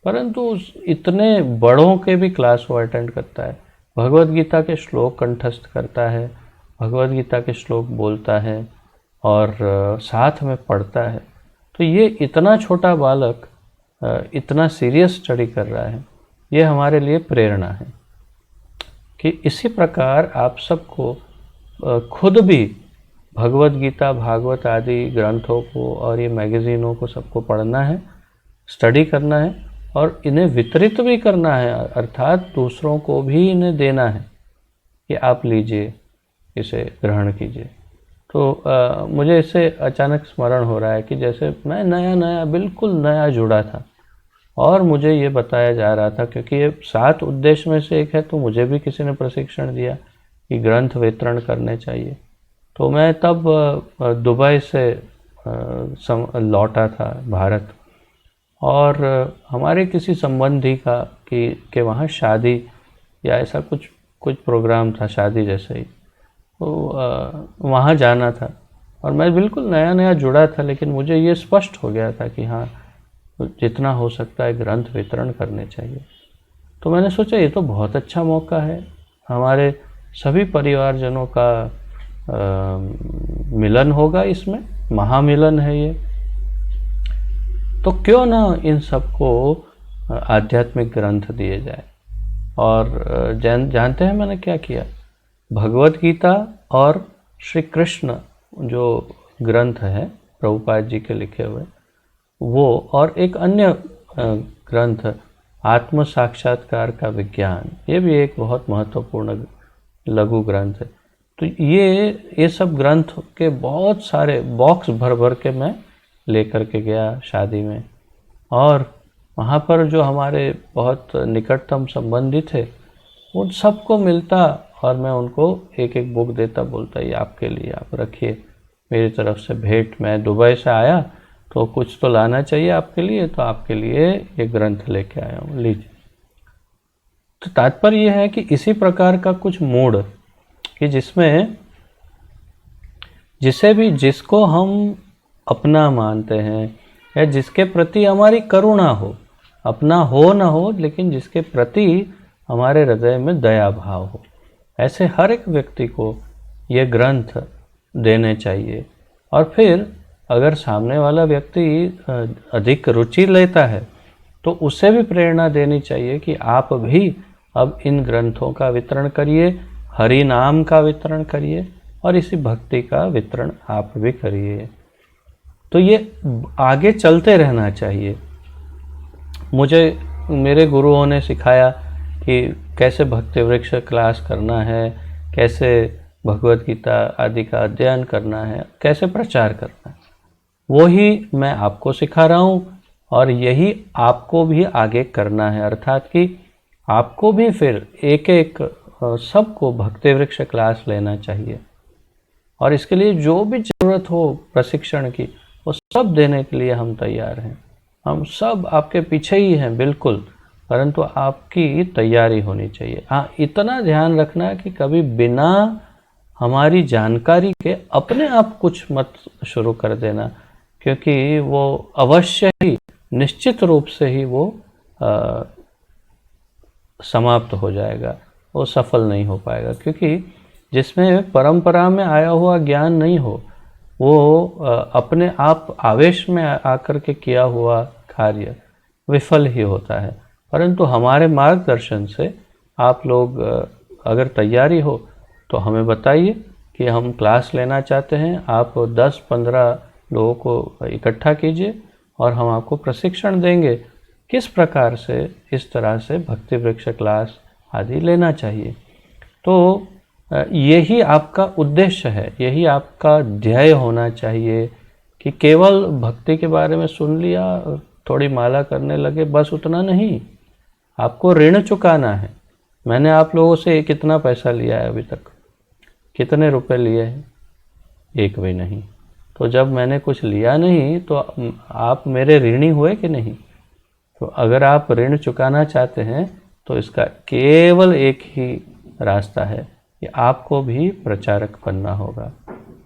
परंतु इतने बड़ों के भी क्लास वो अटेंड करता है, भगवद गीता के श्लोक कंठस्थ करता है, भगवद गीता के श्लोक बोलता है और साथ में पढ़ता है। तो ये इतना छोटा बालक इतना सीरियस स्टडी कर रहा है, ये हमारे लिए प्रेरणा है कि इसी प्रकार आप सबको खुद भी भगवद गीता, भागवत आदि ग्रंथों को और ये मैगज़ीनों को सबको पढ़ना है, स्टडी करना है और इन्हें वितरित भी करना है, अर्थात दूसरों को भी इन्हें देना है कि आप लीजिए, इसे ग्रहण कीजिए। तो मुझे इससे अचानक स्मरण हो रहा है कि जैसे मैं नया बिल्कुल नया जुड़ा था और मुझे ये बताया जा रहा था, क्योंकि ये 7 उद्देश्य में से एक है, तो मुझे भी किसी ने प्रशिक्षण दिया कि ग्रंथ वितरण करने चाहिए। तो मैं तब दुबई से लौटा था भारत और हमारे किसी संबंधी का कि वहाँ शादी या ऐसा कुछ प्रोग्राम था, शादी जैसे ही, तो वहाँ जाना था और मैं बिल्कुल नया जुड़ा था, लेकिन मुझे ये स्पष्ट हो गया था कि हाँ, जितना हो सकता है ग्रंथ वितरण करने चाहिए। तो मैंने सोचा ये तो बहुत अच्छा मौका है, हमारे सभी परिवारजनों का मिलन होगा, इसमें महामिलन है ये, तो क्यों ना इन सबको आध्यात्मिक ग्रंथ दिए जाए। और जानते हैं मैंने क्या किया, भगवद गीता और श्री कृष्ण जो ग्रंथ है प्रभुपाद जी के लिखे हुए वो, और एक अन्य ग्रंथ आत्म साक्षात्कार का विज्ञान, ये भी एक बहुत महत्वपूर्ण लघु ग्रंथ है। तो ये सब ग्रंथ के बहुत सारे बॉक्स भर के मैं लेकर के गया शादी में, और वहाँ पर जो हमारे बहुत निकटतम संबंधी थे उन सबको मिलता और मैं उनको एक बुक देता, बोलता ये आपके लिए, आप रखिए, मेरी तरफ से भेंट। मैं दुबई से आया तो कुछ तो लाना चाहिए आपके लिए, तो आपके लिए ये ग्रंथ लेके आया हूँ, लीजिए। तो तात्पर्य यह है कि इसी प्रकार का कुछ मूड कि जिसको हम अपना मानते हैं या जिसके प्रति हमारी करुणा हो, अपना हो ना हो, लेकिन जिसके प्रति हमारे हृदय में दया भाव हो, ऐसे हर एक व्यक्ति को ये ग्रंथ देने चाहिए। और फिर अगर सामने वाला व्यक्ति अधिक रुचि लेता है तो उसे भी प्रेरणा देनी चाहिए कि आप भी अब इन ग्रंथों का वितरण करिए, हरि नाम का वितरण करिए और इसी भक्ति का वितरण आप भी करिए। तो ये आगे चलते रहना चाहिए। मुझे मेरे गुरुओं ने सिखाया कि कैसे भक्ति वृक्ष क्लास करना है, कैसे भगवद गीता आदि का अध्ययन करना है, कैसे प्रचार करना है, वो ही मैं आपको सिखा रहा हूँ और यही आपको भी आगे करना है। अर्थात कि आपको भी फिर एक सबको भक्ति वृक्ष क्लास लेना चाहिए और इसके लिए जो भी ज़रूरत हो प्रशिक्षण की वो सब देने के लिए हम तैयार हैं। हम सब आपके पीछे ही हैं बिल्कुल, परंतु आपकी तैयारी होनी चाहिए। हाँ, इतना ध्यान रखना कि कभी बिना हमारी जानकारी के अपने आप कुछ मत शुरू कर देना, क्योंकि वो अवश्य ही निश्चित रूप से ही वो समाप्त हो जाएगा, वो सफल नहीं हो पाएगा। क्योंकि जिसमें परंपरा में आया हुआ ज्ञान नहीं हो, वो अपने आप आवेश में आकर के किया हुआ कार्य विफल ही होता है। परंतु हमारे मार्गदर्शन से आप लोग अगर तैयारी हो तो हमें बताइए कि हम क्लास लेना चाहते हैं। आप 10-15 लोगों को इकट्ठा कीजिए और हम आपको प्रशिक्षण देंगे किस प्रकार से इस तरह से भक्ति वृक्ष क्लास आदि लेना चाहिए। तो यही आपका उद्देश्य है, यही आपका ध्येय होना चाहिए कि केवल भक्ति के बारे में सुन लिया, थोड़ी माला करने लगे, बस उतना नहीं। आपको ऋण चुकाना है। मैंने आप लोगों से कितना पैसा लिया है अभी तक, कितने रुपए लिए हैं? एक भी नहीं। तो जब मैंने कुछ लिया नहीं तो आप मेरे ऋणी हुए कि नहीं? तो अगर आप ऋण चुकाना चाहते हैं तो इसका केवल एक ही रास्ता है कि आपको भी प्रचारक बनना होगा,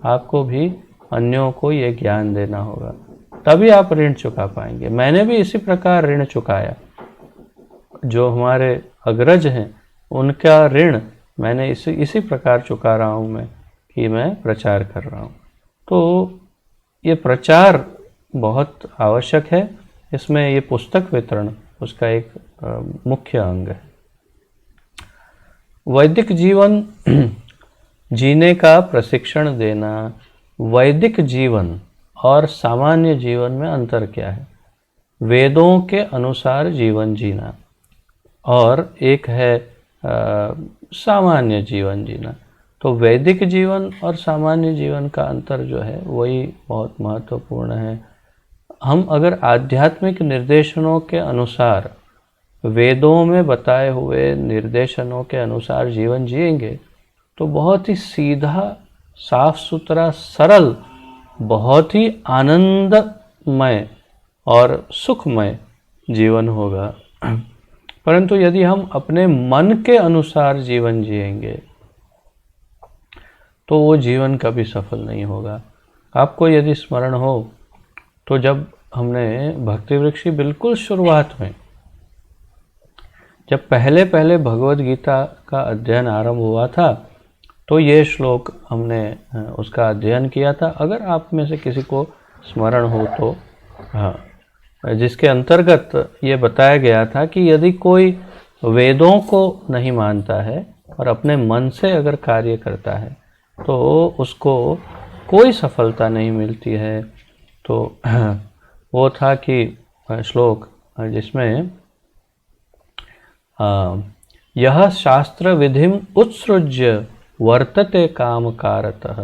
आपको भी अन्यों को ये ज्ञान देना होगा, तभी आप ऋण चुका पाएंगे। मैंने भी इसी प्रकार ऋण चुकाया। जो हमारे अग्रज हैं उनका ऋण मैंने इसी प्रकार चुका रहा हूँ मैं, कि मैं प्रचार कर रहा हूँ। तो ये प्रचार बहुत आवश्यक है। इसमें ये पुस्तक वितरण उसका एक मुख्य अंग है। वैदिक जीवन जीने का प्रशिक्षण देना। वैदिक जीवन और सामान्य जीवन में अंतर क्या है? वेदों के अनुसार जीवन जीना और एक है सामान्य जीवन जीना। तो वैदिक जीवन और सामान्य जीवन का अंतर जो है वही बहुत महत्वपूर्ण है। हम अगर आध्यात्मिक निर्देशनों के अनुसार, वेदों में बताए हुए निर्देशनों के अनुसार जीवन जिएंगे तो बहुत ही सीधा, साफ सुथरा, सरल, बहुत ही आनंदमय और सुखमय जीवन होगा। परंतु यदि हम अपने मन के अनुसार जीवन जिएंगे तो वो जीवन कभी सफल नहीं होगा। आपको यदि स्मरण हो तो जब हमने भक्ति वृक्ष की बिल्कुल शुरुआत में, जब पहले पहले भगवद गीता का अध्ययन आरंभ हुआ था, तो ये श्लोक हमने उसका अध्ययन किया था। अगर आप में से किसी को स्मरण हो तो, हाँ, जिसके अंतर्गत ये बताया गया था कि यदि कोई वेदों को नहीं मानता है और अपने मन से अगर कार्य करता है तो उसको कोई सफलता नहीं मिलती है। तो वो था कि श्लोक जिसमें यह शास्त्र विधिम उत्सृज्य वर्तते काम कारतः।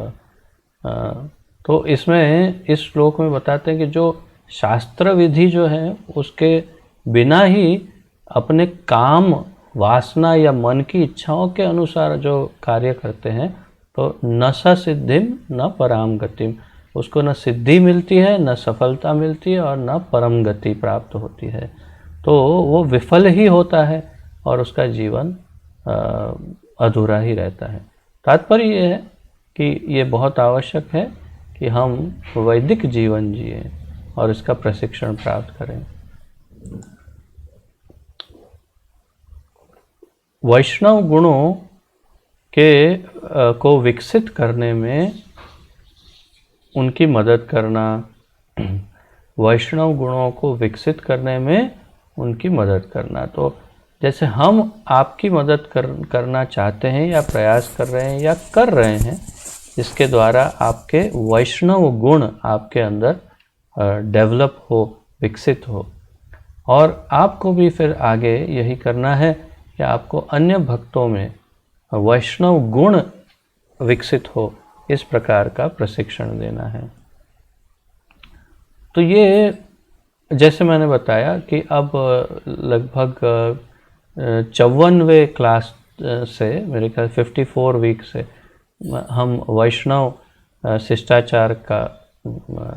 तो इसमें इस श्लोक में बताते हैं कि जो शास्त्र विधि जो है उसके बिना ही अपने काम, वासना या मन की इच्छाओं के अनुसार जो कार्य करते हैं तो न स सिद्धिम न पराम गतिम, उसको न सिद्धि मिलती है, न सफलता मिलती है और न परम गति प्राप्त होती है। तो वो विफल ही होता है और उसका जीवन अधूरा ही रहता है। तात्पर्य ये है कि ये बहुत आवश्यक है कि हम वैदिक जीवन जिए और इसका प्रशिक्षण प्राप्त करें। वैष्णव गुणों के को विकसित करने में उनकी मदद करना, वैष्णव गुणों को विकसित करने में उनकी मदद करना। तो जैसे हम आपकी मदद करना चाहते हैं या प्रयास कर रहे हैं या कर रहे हैं, इसके द्वारा आपके वैष्णव गुण आपके अंदर डेवलप हो, विकसित हो। और आपको भी फिर आगे यही करना है कि आपको अन्य भक्तों में वैष्णव गुण विकसित हो, इस प्रकार का प्रशिक्षण देना है। तो ये जैसे मैंने बताया कि अब लगभग 54वें क्लास से, मेरे ख्याल 54 वीक से हम वैष्णव शिष्टाचार का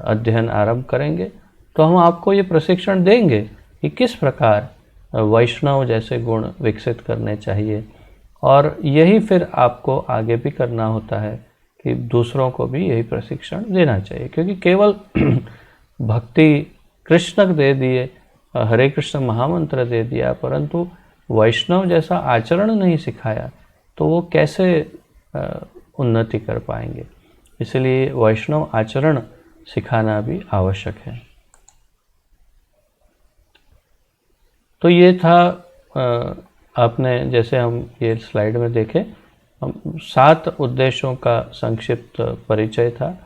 अध्ययन आरंभ करेंगे। तो हम आपको ये प्रशिक्षण देंगे कि किस प्रकार वैष्णव जैसे गुण विकसित करने चाहिए। और यही फिर आपको आगे भी करना होता है कि दूसरों को भी यही प्रशिक्षण देना चाहिए, क्योंकि केवल भक्ति कृष्ण दे दिए, हरे कृष्ण महामंत्र दे दिया, परंतु वैष्णव जैसा आचरण नहीं सिखाया तो वो कैसे उन्नति कर पाएंगे। इसलिए वैष्णव आचरण सिखाना भी आवश्यक है। तो ये था, आपने जैसे हम ये स्लाइड में देखे, हम 7 उद्देश्यों का संक्षिप्त परिचय था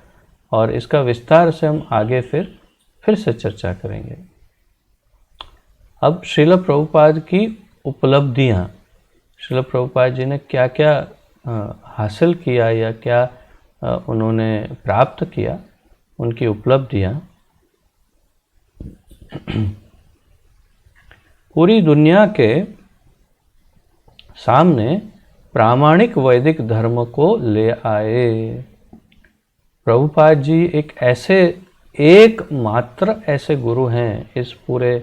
और इसका विस्तार से हम आगे फिर से चर्चा करेंगे। अब श्रील प्रभुपाद की उपलब्धियाँ, श्रील प्रभुपाद जी ने क्या क्या हासिल किया या क्या उन्होंने प्राप्त किया, उनकी उपलब्धियाँ। पूरी दुनिया के सामने प्रामाणिक वैदिक धर्म को ले आए। प्रभुपाद जी एकमात्र ऐसे गुरु हैं इस पूरे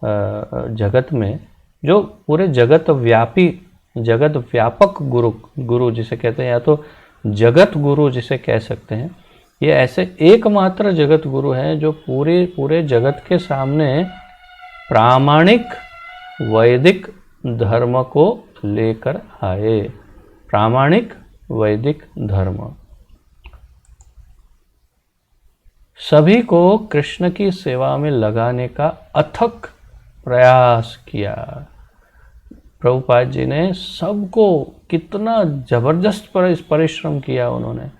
जगत में, जो पूरे जगत व्यापी जगत व्यापक गुरु गुरु जिसे कहते हैं, या तो जगत गुरु जिसे कह सकते हैं, ये ऐसे एकमात्र जगत गुरु हैं जो पूरे जगत के सामने प्रामाणिक वैदिक धर्म को लेकर आए। प्रामाणिक वैदिक धर्म सभी को कृष्ण की सेवा में लगाने का अथक प्रयास किया। प्रभुपाद जी ने सबको कितना जबरदस्त परिश्रम किया उन्होंने।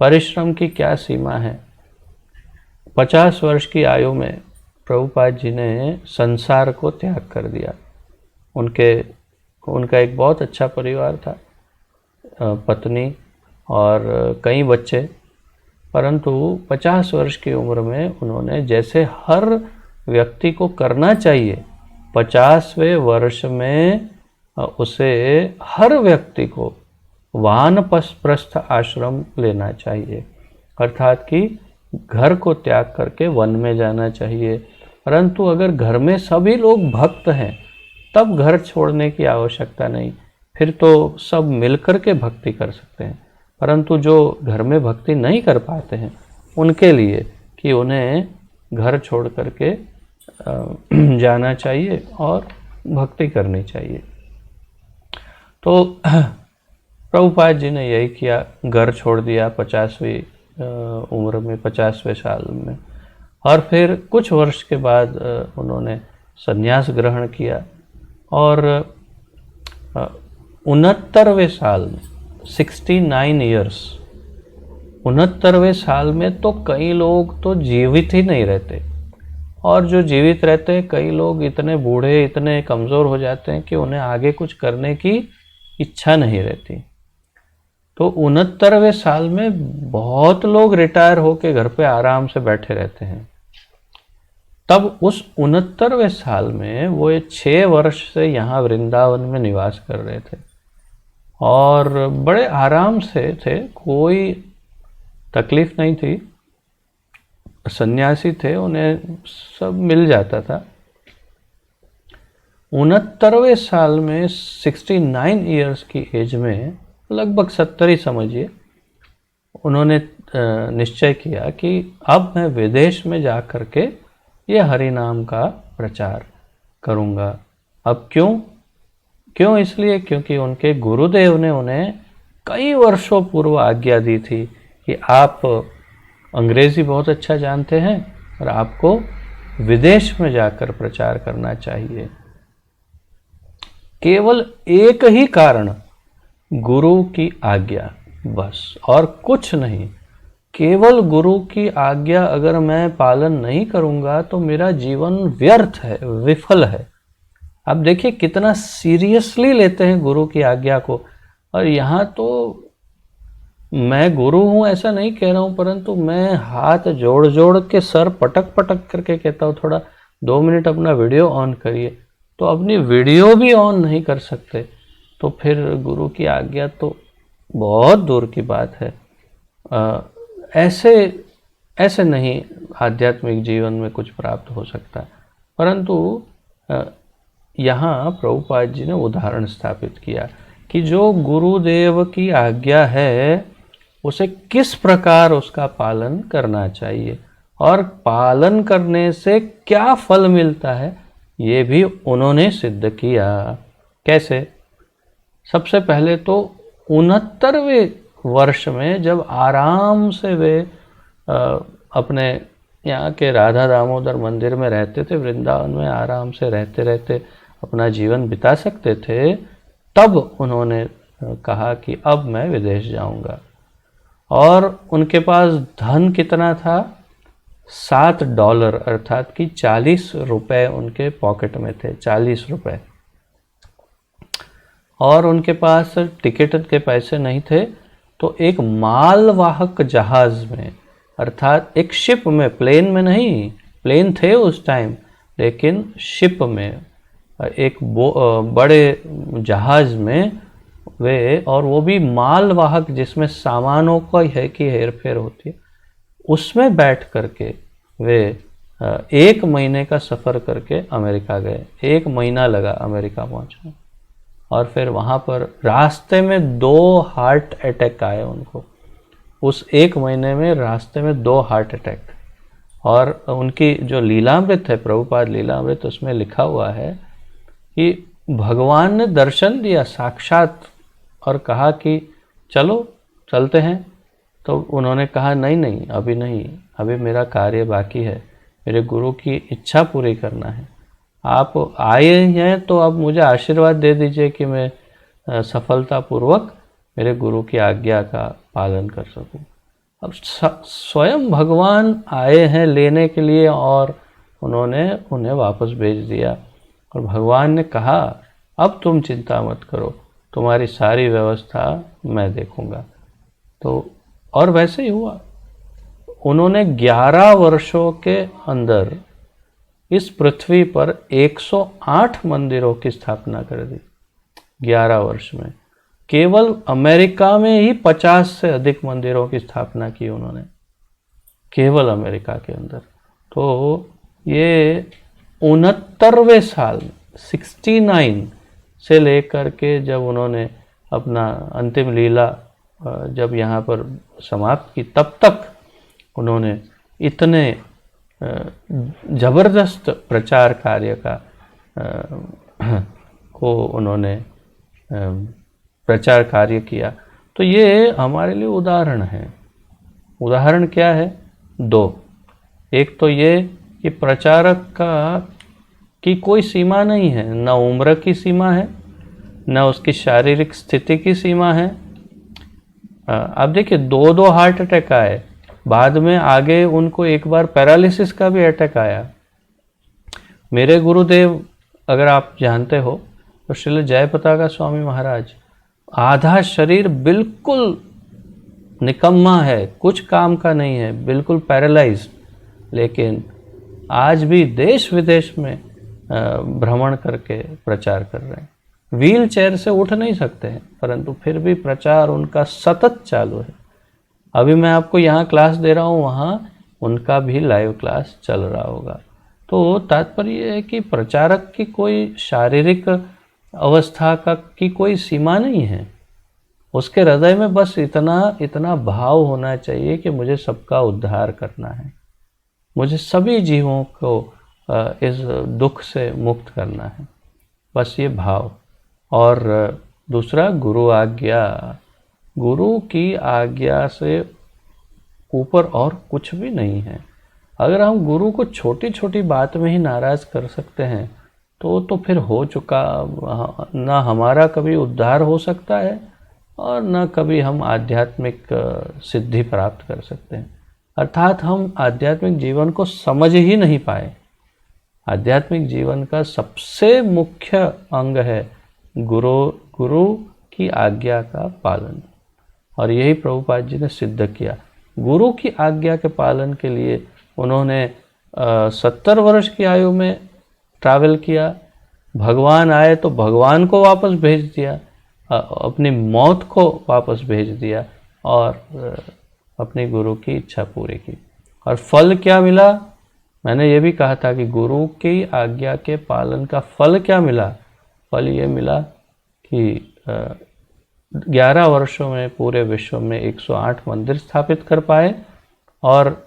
परिश्रम की क्या सीमा है। 50 वर्ष की आयु में प्रभुपाद जी ने संसार को त्याग कर दिया। उनका एक बहुत अच्छा परिवार था, पत्नी और कई बच्चे, परंतु 50 वर्ष की उम्र में उन्होंने, जैसे हर व्यक्ति को करना चाहिए, 50वें वर्ष में उसे हर व्यक्ति को वानप्रस्थ आश्रम लेना चाहिए, अर्थात कि घर को त्याग करके वन में जाना चाहिए। परंतु अगर घर में सभी लोग भक्त हैं तब घर छोड़ने की आवश्यकता नहीं, फिर तो सब मिलकर के भक्ति कर सकते हैं। परंतु जो घर में भक्ति नहीं कर पाते हैं उनके लिए कि उन्हें घर छोड़ करके जाना चाहिए और भक्ति करनी चाहिए। तो प्रभुपाद जी ने यही किया, घर छोड़ दिया 50वीं उम्र में, 50वें साल में, और फिर कुछ वर्ष के बाद उन्होंने संन्यास ग्रहण किया। और 69वें साल में, 69 ईयर्स, 69वें साल में तो कई लोग तो जीवित ही नहीं रहते, और जो जीवित रहते हैं कई लोग इतने बूढ़े, इतने कमज़ोर हो जाते हैं कि उन्हें आगे कुछ करने की इच्छा नहीं रहती। तो 69वें साल में बहुत लोग रिटायर होकर घर पे आराम से बैठे रहते हैं। तब उस 69वें साल में वो 6 वर्ष से यहाँ वृंदावन में निवास कर रहे थे और बड़े आराम से थे, कोई तकलीफ नहीं थी। सन्यासी थे, उन्हें सब मिल जाता था। 69वें साल में 69 ईयर्स की एज में, लगभग 70 ही समझिए, उन्होंने निश्चय किया कि अब मैं विदेश में जा कर के ये हरि नाम का प्रचार करूँगा। अब क्यों इसलिए क्योंकि उनके गुरुदेव ने उन्हें कई वर्षों पूर्व आज्ञा दी थी कि आप अंग्रेज़ी बहुत अच्छा जानते हैं और आपको विदेश में जाकर प्रचार करना चाहिए। केवल एक ही कारण, गुरु की आज्ञा, बस, और कुछ नहीं। केवल गुरु की आज्ञा अगर मैं पालन नहीं करूंगा तो मेरा जीवन व्यर्थ है, विफल है। आप देखिए कितना सीरियसली लेते हैं गुरु की आज्ञा को। और यहाँ तो मैं गुरु हूँ ऐसा नहीं कह रहा हूँ, परंतु मैं हाथ जोड़ जोड़ के सर पटक पटक करके कहता हूँ थोड़ा 2 मिनट अपना वीडियो ऑन करिए, तो अपनी वीडियो भी ऑन नहीं कर सकते, तो फिर गुरु की आज्ञा तो बहुत दूर की बात है। ऐसे नहीं आध्यात्मिक जीवन में कुछ प्राप्त हो सकता। परंतु यहाँ प्रभुपाद जी ने उदाहरण स्थापित किया कि जो गुरुदेव की आज्ञा है उसे किस प्रकार उसका पालन करना चाहिए और पालन करने से क्या फल मिलता है, ये भी उन्होंने सिद्ध किया। कैसे? सबसे पहले तो 69वें वर्ष में जब आराम से वे अपने यहाँ के राधा दामोदर मंदिर में रहते थे, वृंदावन में आराम से रहते रहते अपना जीवन बिता सकते थे, तब उन्होंने कहा कि अब मैं विदेश जाऊंगा। और उनके पास धन कितना था? $7, अर्थात कि 40 रुपये उनके पॉकेट में थे, 40 रुपये। और उनके पास टिकट के पैसे नहीं थे, तो एक मालवाहक जहाज में, अर्थात एक शिप में, प्लेन में नहीं, प्लेन थे उस टाइम, लेकिन शिप में, एक बड़े जहाज में वे, और वो भी मालवाहक जिसमें सामानों का है कि हेर फेर होती है, उसमें बैठ करके वे 1 महीने का सफ़र करके अमेरिका गए। 1 महीना लगा अमेरिका पहुंचने। और फिर वहाँ पर रास्ते में 2 हार्ट अटैक आए उनको। उस 1 महीने में रास्ते में 2 हार्ट अटैक। और उनकी जो लीलामृत है, प्रभुपाद लीलामृत, उसमें लिखा हुआ है कि भगवान ने दर्शन दिया साक्षात और कहा कि चलो चलते हैं। तो उन्होंने कहा नहीं नहीं, अभी नहीं, अभी मेरा कार्य बाकी है, मेरे गुरु की इच्छा पूरी करना है। आप आए हैं तो अब मुझे आशीर्वाद दे दीजिए कि मैं सफलतापूर्वक मेरे गुरु की आज्ञा का पालन कर सकूं। अब स्वयं भगवान आए हैं लेने के लिए और उन्होंने उन्हें वापस भेज दिया। और भगवान ने कहा अब तुम चिंता मत करो, तुम्हारी सारी व्यवस्था मैं देखूंगा। तो और वैसे ही हुआ। उन्होंने 11 वर्षों के अंदर इस पृथ्वी पर 108 मंदिरों की स्थापना कर दी। 11 वर्ष में केवल अमेरिका में ही 50 से अधिक मंदिरों की स्थापना की उन्होंने, केवल अमेरिका के अंदर। तो ये 69वें साल 69 से लेकर के जब उन्होंने अपना अंतिम लीला जब यहाँ पर समाप्त की, तब तक उन्होंने इतने जबरदस्त प्रचार कार्य का को उन्होंने प्रचार कार्य किया। तो ये हमारे लिए उदाहरण है। उदाहरण क्या है? 2। एक तो ये कि प्रचारक की कोई सीमा नहीं है, न उम्र की सीमा है, न उसकी शारीरिक स्थिति की सीमा है। आप देखिए 2 हार्ट अटैक आए, बाद में आगे उनको एक बार पैरालिसिस का भी अटैक आया। मेरे गुरुदेव अगर आप जानते हो तो श्रील जयपताका स्वामी महाराज, आधा शरीर बिल्कुल निकम्मा है, कुछ काम का नहीं है, बिल्कुल पैरालाइज, लेकिन आज भी देश विदेश में भ्रमण करके प्रचार कर रहे हैं। व्हील चेयर से उठ नहीं सकते हैं, परंतु फिर भी प्रचार उनका सतत चालू है। अभी मैं आपको यहाँ क्लास दे रहा हूँ, वहाँ उनका भी लाइव क्लास चल रहा होगा। तो तात्पर्य है कि प्रचारक की कोई शारीरिक अवस्था की कोई सीमा नहीं है। उसके हृदय में बस इतना भाव होना चाहिए कि मुझे सबका उद्धार करना है, मुझे सभी जीवों को इस दुख से मुक्त करना है, बस ये भाव। और दूसरा गुरु आज्ञा, गुरु की आज्ञा से ऊपर और कुछ भी नहीं है। अगर हम गुरु को छोटी छोटी बात में ही नाराज कर सकते हैं तो फिर हो चुका, ना हमारा कभी उद्धार हो सकता है और न कभी हम आध्यात्मिक सिद्धि प्राप्त कर सकते हैं। अर्थात हम आध्यात्मिक जीवन को समझ ही नहीं पाए। आध्यात्मिक जीवन का सबसे मुख्य अंग है गुरु की आज्ञा का पालन, और यही प्रभुपाद जी ने सिद्ध किया। गुरु की आज्ञा के पालन के लिए उन्होंने 70 वर्ष की आयु में ट्रैवल किया। भगवान आए तो भगवान को वापस भेज दिया, अपनी मौत को वापस भेज दिया और अपने गुरु की इच्छा पूरी की। और फल क्या मिला? मैंने ये भी कहा था कि गुरु की आज्ञा के पालन का फल क्या मिला? फल ये मिला कि 11 वर्षों में पूरे विश्व में 108 मंदिर स्थापित कर पाए। और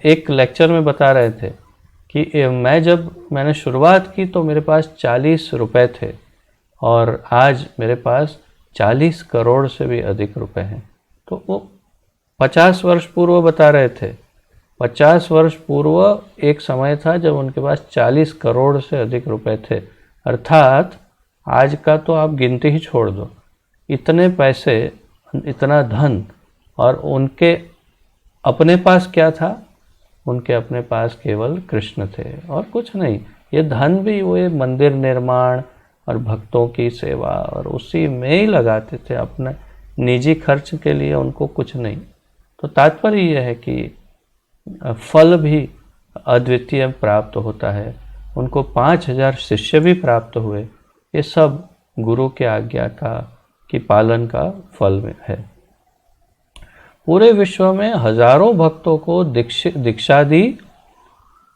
एक लेक्चर में बता रहे थे कि जब मैंने शुरुआत की तो मेरे पास 40 रुपए थे और आज मेरे पास 40 करोड़ से भी अधिक रुपए हैं। तो वो 50 वर्ष पूर्व बता रहे थे। 50 वर्ष पूर्व एक समय था जब उनके पास 40 करोड़ से अधिक रुपए थे। अर्थात आज का तो आप गिनती ही छोड़ दो, इतने पैसे, इतना धन। और उनके अपने पास क्या था? उनके अपने पास केवल कृष्ण थे और कुछ नहीं। ये धन भी वो मंदिर निर्माण और भक्तों की सेवा और उसी में ही लगाते थे, अपने निजी खर्च के लिए उनको कुछ नहीं। तो तात्पर्य यह है कि फल भी अद्वितीय प्राप्त होता है। उनको 5000 शिष्य भी प्राप्त हुए। ये सब गुरु के आज्ञा की पालन का फल में है। पूरे विश्व में हजारों भक्तों को दीक्षा दी,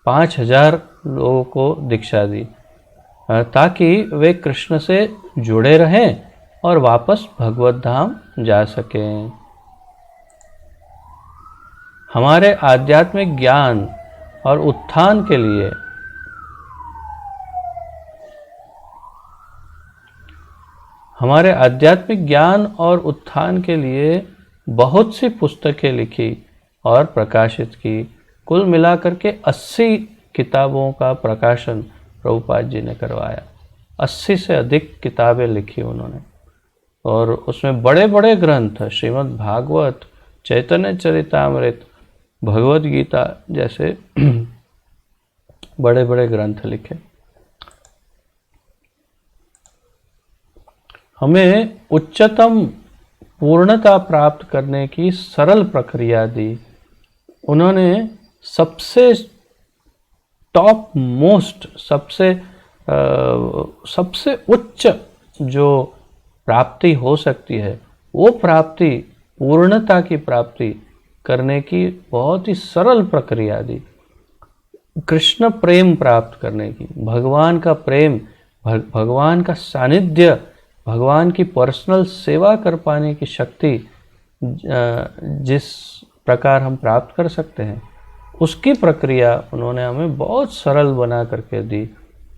5000 लोगों को दीक्षा दी। ताकि वे कृष्ण से जुड़े रहें और वापस भगवत धाम जा सकें। हमारे आध्यात्मिक ज्ञान और उत्थान के लिए बहुत सी पुस्तकें लिखी और प्रकाशित की। कुल मिलाकर के 80 किताबों का प्रकाशन प्रभुपाद जी ने करवाया। 80 से अधिक किताबें लिखी उन्होंने, और उसमें बड़े बड़े ग्रंथ, श्रीमद् भागवत, चैतन्य चरितामृत, भगवत गीता जैसे बड़े बड़े ग्रंथ लिखे। हमें उच्चतम पूर्णता प्राप्त करने की सरल प्रक्रिया दी। उन्होंने सबसे टॉप मोस्ट, सबसे उच्च जो प्राप्ति हो सकती है, वो प्राप्ति, पूर्णता की प्राप्ति करने की बहुत ही सरल प्रक्रिया दी। कृष्ण प्रेम प्राप्त करने की, भगवान का प्रेम, भगवान का सानिध्य, भगवान की पर्सनल सेवा कर पाने की शक्ति जिस प्रकार हम प्राप्त कर सकते हैं, उसकी प्रक्रिया उन्होंने हमें बहुत सरल बना करके दी।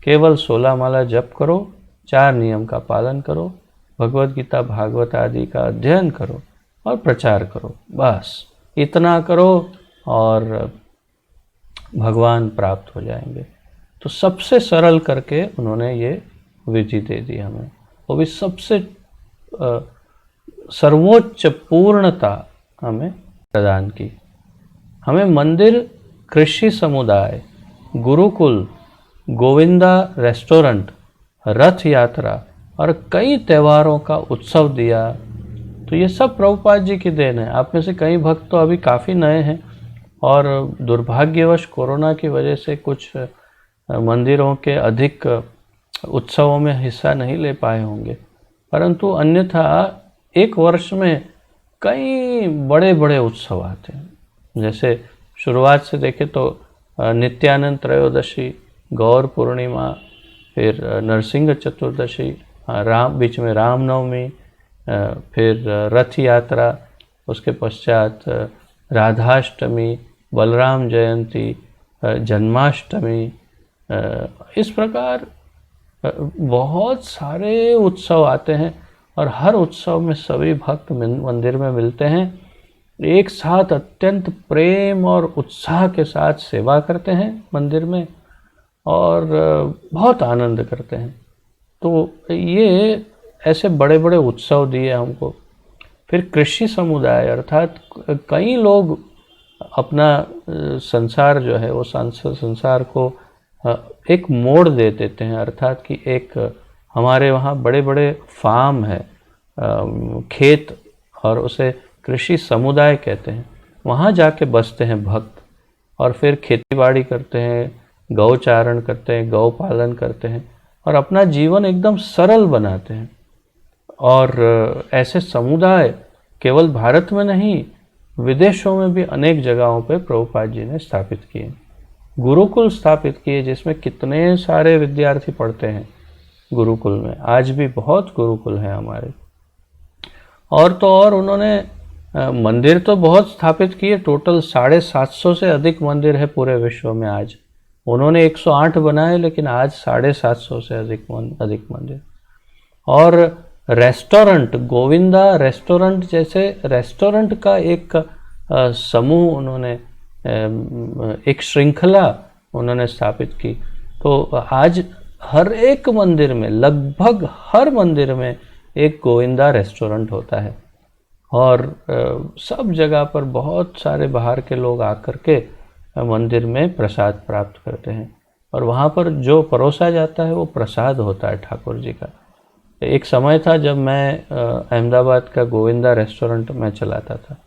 केवल 16 माला जप करो, 4 नियम का पालन करो, भगवत गीता भागवत आदि का अध्ययन करो और प्रचार करो, बस इतना करो और भगवान प्राप्त हो जाएंगे। तो सबसे सरल करके उन्होंने ये विधि दे दी हमें, वो भी सबसे सर्वोच्च पूर्णता हमें प्रदान की। हमें मंदिर, कृषि समुदाय, गुरुकुल, गोविंदा रेस्टोरेंट, रथ यात्रा और कई त्योहारों का उत्सव दिया। तो ये सब प्रभुपाद जी की देन है। आप में से कई भक्त तो अभी काफ़ी नए हैं और दुर्भाग्यवश कोरोना की वजह से कुछ मंदिरों के अधिक उत्सवों में हिस्सा नहीं ले पाए होंगे, परंतु अन्यथा एक वर्ष में कई बड़े बड़े उत्सव आते हैं। जैसे शुरुआत से देखें तो नित्यानंद त्रयोदशी, गौर पूर्णिमा, फिर नरसिंह चतुर्दशी, बीच में रामनवमी, फिर रथ यात्रा, उसके पश्चात राधाष्टमी, बलराम जयंती, जन्माष्टमी, इस प्रकार बहुत सारे उत्सव आते हैं और हर उत्सव में सभी भक्त मंदिर में मिलते हैं, एक साथ अत्यंत प्रेम और उत्साह के साथ सेवा करते हैं मंदिर में और बहुत आनंद करते हैं। तो ये ऐसे बड़े बड़े उत्सव दिए हमको। फिर कृषि समुदाय, अर्थात कई लोग अपना संसार जो है वो संसार को एक मोड़ दे देते हैं, अर्थात कि एक हमारे वहाँ बड़े बड़े फार्म है, खेत, और उसे कृषि समुदाय कहते हैं। वहाँ जाके बसते हैं भक्त और फिर खेतीबाड़ी करते हैं, गौचारण करते हैं, गौ पालन करते हैं और अपना जीवन एकदम सरल बनाते हैं। और ऐसे समुदाय केवल भारत में नहीं, विदेशों में भी अनेक जगहों पे प्रभुपाद जी ने स्थापित किए। गुरुकुल स्थापित किए जिसमें कितने सारे विद्यार्थी पढ़ते हैं गुरुकुल में। आज भी बहुत गुरुकुल हैं हमारे। और तो और उन्होंने मंदिर तो बहुत स्थापित किए, टोटल 750 से अधिक मंदिर है पूरे विश्व में आज। उन्होंने 108 बनाए, लेकिन आज 750 से अधिक मंदिर। और रेस्टोरेंट, गोविंदा रेस्टोरेंट जैसे रेस्टोरेंट का एक समूह उन्होंने, एक श्रृंखला उन्होंने स्थापित की। तो आज हर एक मंदिर में, लगभग हर मंदिर में एक गोविंदा रेस्टोरेंट होता है और सब जगह पर बहुत सारे बाहर के लोग आकर के मंदिर में प्रसाद प्राप्त करते हैं और वहाँ पर जो परोसा जाता है वो प्रसाद होता है ठाकुर जी का। एक समय था जब मैं अहमदाबाद का गोविंदा रेस्टोरेंट में चलाता था,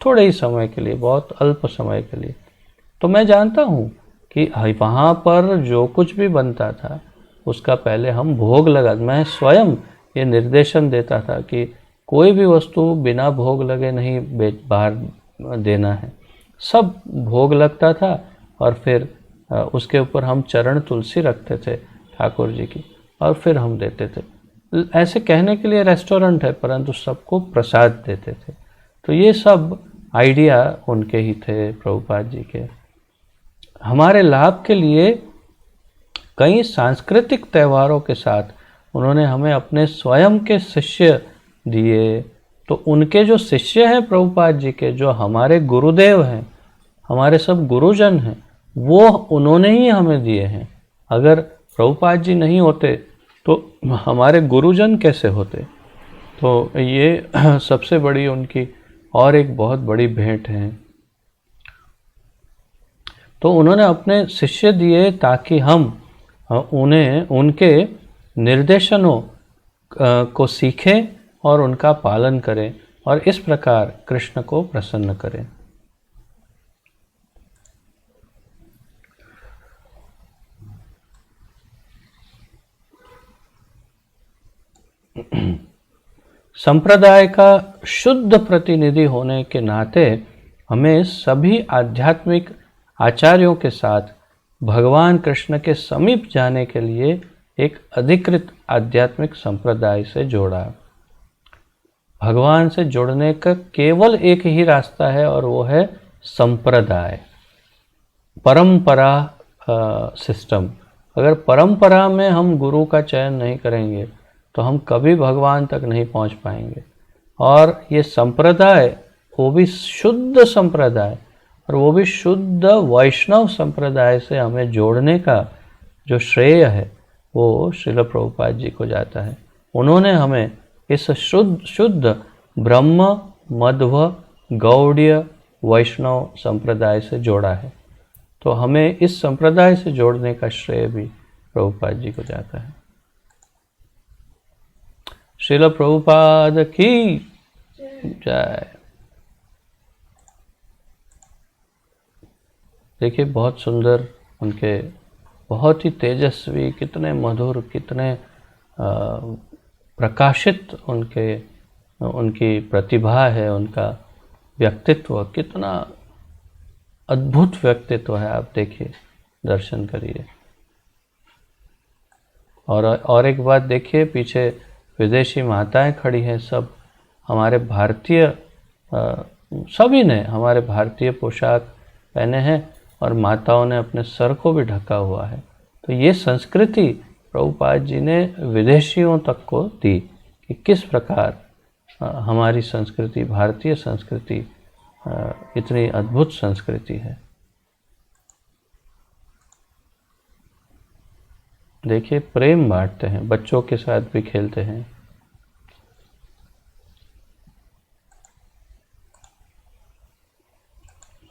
थोड़े ही समय के लिए, बहुत अल्प समय के लिए। तो मैं जानता हूँ कि वहाँ पर जो कुछ भी बनता था उसका पहले हम भोग लगा, मैं स्वयं ये निर्देशन देता था कि कोई भी वस्तु बिना भोग लगे नहीं बाहर देना है। सब भोग लगता था और फिर उसके ऊपर हम चरण तुलसी रखते थे ठाकुर जी की, और फिर हम देते थे। ऐसे कहने के लिए रेस्टोरेंट है, परंतु सबको प्रसाद देते थे। तो ये सब आइडिया उनके ही थे, प्रभुपाद जी के। हमारे लाभ के लिए कई सांस्कृतिक त्योहारों के साथ उन्होंने हमें अपने स्वयं के शिष्य दिए। तो उनके जो शिष्य हैं प्रभुपाद जी के, जो हमारे गुरुदेव हैं, हमारे सब गुरुजन हैं, वो उन्होंने ही हमें दिए हैं। अगर प्रभुपाद जी नहीं होते तो हमारे गुरुजन कैसे होते? तो ये सबसे बड़ी उनकी और एक बहुत बड़ी भेंट है। तो उन्होंने अपने शिष्य दिए ताकि हम उन्हें उनके निर्देशनों को सीखें और उनका पालन करें, और इस प्रकार कृष्ण को प्रसन्न करें। संप्रदाय का शुद्ध प्रतिनिधि होने के नाते हमें सभी आध्यात्मिक आचार्यों के साथ भगवान कृष्ण के समीप जाने के लिए एक अधिकृत आध्यात्मिक संप्रदाय से जोड़ा। भगवान से जुड़ने का केवल एक ही रास्ता है, और वो है संप्रदाय, परंपरा सिस्टम। अगर परंपरा में हम गुरु का चयन नहीं करेंगे तो हम कभी भगवान तक नहीं पहुंच पाएंगे। और ये संप्रदाय, वो भी शुद्ध संप्रदाय, और वो भी शुद्ध वैष्णव संप्रदाय से हमें जोड़ने का जो श्रेय है वो श्रील प्रभुपाद जी को जाता है। उन्होंने हमें इस शुद्ध ब्रह्म मध्व गौड़ीय वैष्णव संप्रदाय से जोड़ा है। तो हमें इस संप्रदाय से जोड़ने का श्रेय भी प्रभुपाद जी को जाता है। श्रील प्रभुपाद की जय। देखिए, बहुत सुंदर उनके, बहुत ही तेजस्वी, कितने मधुर, कितने प्रकाशित उनकी प्रतिभा है, उनका व्यक्तित्व कितना अद्भुत व्यक्तित्व है। आप देखिए, दर्शन करिए। और एक बात देखिए, पीछे विदेशी माताएं खड़ी हैं, सब हमारे भारतीय, सभी ने हमारे भारतीय पोशाक पहने हैं, और माताओं ने अपने सर को भी ढका हुआ है। तो ये संस्कृति प्रभुपाद जी ने विदेशियों तक को दी कि किस प्रकार हमारी संस्कृति, भारतीय संस्कृति इतनी अद्भुत संस्कृति है। देखिए, प्रेम बांटते हैं, बच्चों के साथ भी खेलते हैं।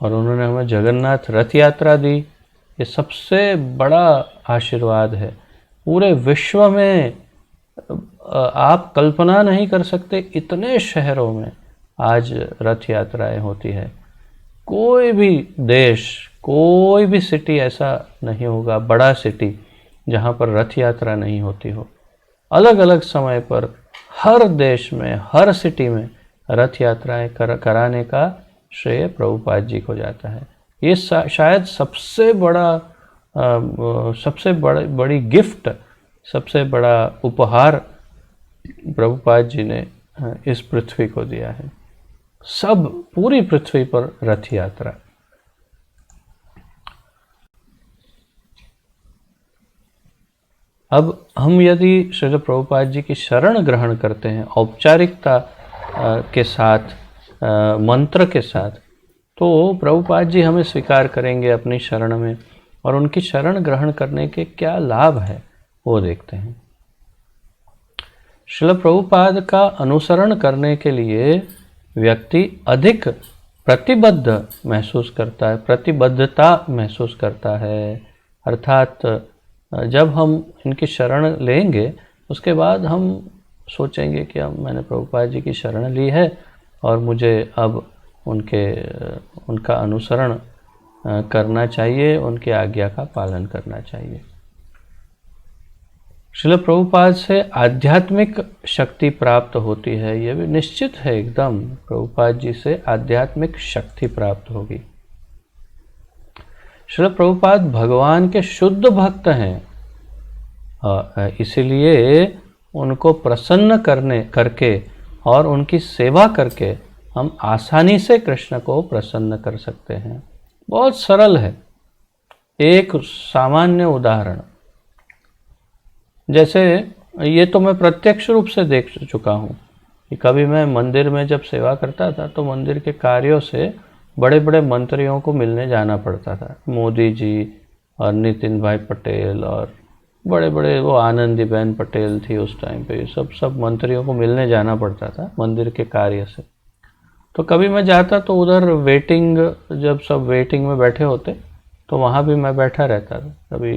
और उन्होंने हमें जगन्नाथ रथ यात्रा दी। ये सबसे बड़ा आशीर्वाद है। पूरे विश्व में आप कल्पना नहीं कर सकते, इतने शहरों में आज रथ यात्राएं होती है। कोई भी देश, कोई भी सिटी ऐसा नहीं होगा, बड़ा सिटी, जहाँ पर रथ यात्रा नहीं होती हो। अलग अलग समय पर हर देश में, हर सिटी में रथ यात्राएं कराने का श्रेय प्रभुपाद जी को जाता है। ये शायद सबसे बड़ी गिफ्ट, सबसे बड़ा उपहार प्रभुपाद जी ने इस पृथ्वी को दिया है। सब पूरी पृथ्वी पर रथ यात्रा। अब हम यदि श्रील प्रभुपाद जी की शरण ग्रहण करते हैं औपचारिकता के साथ, मंत्र के साथ, तो प्रभुपाद जी हमें स्वीकार करेंगे अपनी शरण में। और उनकी शरण ग्रहण करने के क्या लाभ है वो देखते हैं। श्रील प्रभुपाद का अनुसरण करने के लिए व्यक्ति अधिक प्रतिबद्ध महसूस करता है, प्रतिबद्धता महसूस करता है। अर्थात जब हम इनकी शरण लेंगे उसके बाद हम सोचेंगे कि अब मैंने प्रभुपाद जी की शरण ली है और मुझे अब उनका अनुसरण करना चाहिए, उनकी आज्ञा का पालन करना चाहिए। श्रील प्रभुपाद से आध्यात्मिक शक्ति प्राप्त होती है, यह भी निश्चित है एकदम। प्रभुपाद जी से आध्यात्मिक शक्ति प्राप्त होगी। श्रील प्रभुपाद भगवान के शुद्ध भक्त हैं। इसीलिए उनको प्रसन्न करके और उनकी सेवा करके हम आसानी से कृष्ण को प्रसन्न कर सकते हैं। बहुत सरल है। एक सामान्य उदाहरण, जैसे ये तो मैं प्रत्यक्ष रूप से देख चुका हूँ कि कभी मैं मंदिर में जब सेवा करता था तो मंदिर के कार्यों से बड़े बड़े मंत्रियों को मिलने जाना पड़ता था। मोदी जी और नितिन भाई पटेल और बड़े बड़े, वो आनंदीबेन पटेल थी उस टाइम पे, सब मंत्रियों को मिलने जाना पड़ता था मंदिर के कार्य से। तो कभी मैं जाता तो उधर वेटिंग, जब सब वेटिंग में बैठे होते तो वहाँ भी मैं बैठा रहता था। कभी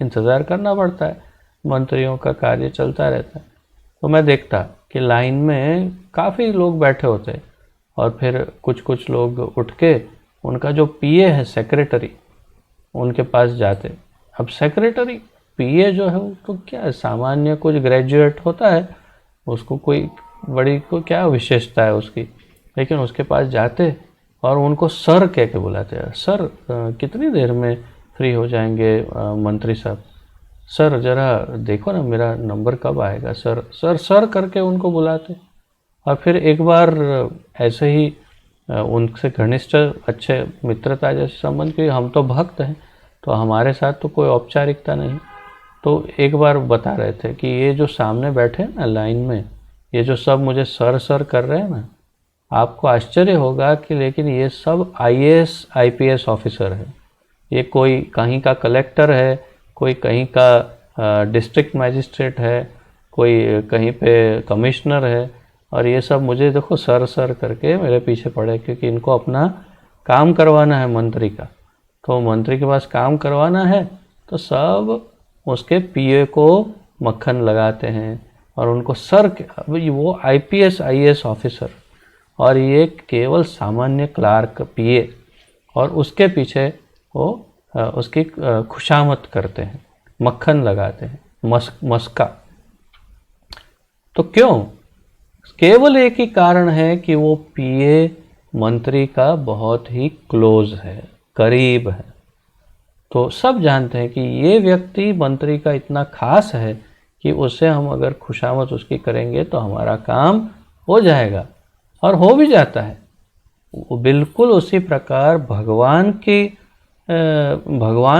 इंतज़ार करना पड़ता है, मंत्रियों का कार्य चलता रहता है। तो मैं देखता कि लाइन में काफ़ी लोग बैठे होते और फिर कुछ लोग उठ के उनका जो पीए है, सेक्रेटरी, उनके पास जाते। अब सेक्रेटरी, पीए जो है वो तो क्या सामान्य कुछ ग्रेजुएट होता है, उसको कोई बड़ी को क्या विशेषता है उसकी, लेकिन उसके पास जाते और उनको सर कह के बुलाते हैं। सर कितनी देर में फ्री हो जाएंगे मंत्री साहब, सर जरा देखो ना मेरा नंबर कब आएगा, सर सर सर करके उनको बुलाते। और फिर एक बार ऐसे ही उनसे घनिष्ठ अच्छे मित्रता जैसे संबंध, की हम तो भक्त हैं तो हमारे साथ तो कोई औपचारिकता नहीं। तो एक बार बता रहे थे कि ये जो सामने बैठे हैं ना लाइन में, ये जो सब मुझे सर सर कर रहे हैं ना, आपको आश्चर्य होगा कि लेकिन ये सब आईएएस आईपीएस ऑफिसर है। ये कोई कहीं का कलेक्टर है, कोई कहीं का डिस्ट्रिक्ट मैजिस्ट्रेट है, कोई कहीं पे कमिश्नर है, और ये सब मुझे देखो सर सर करके मेरे पीछे पड़े, क्योंकि इनको अपना काम करवाना है मंत्री का। तो मंत्री के पास काम करवाना है तो सब उसके पीए को मक्खन लगाते हैं और उनको सर के, वो आईपीएस आईएएस ऑफिसर और ये केवल सामान्य क्लार्क पीए, और उसके पीछे वो उसकी खुशामद करते हैं, मक्खन लगाते हैं, मस्का। तो क्यों? केवल एक ही कारण है कि वो पीए मंत्री का बहुत ही क्लोज है, करीब है। तो सब जानते हैं कि ये व्यक्ति मंत्री का इतना खास है कि उससे हम अगर खुशामद उसकी करेंगे तो हमारा काम हो जाएगा, और हो भी जाता है। बिल्कुल उसी प्रकार भगवान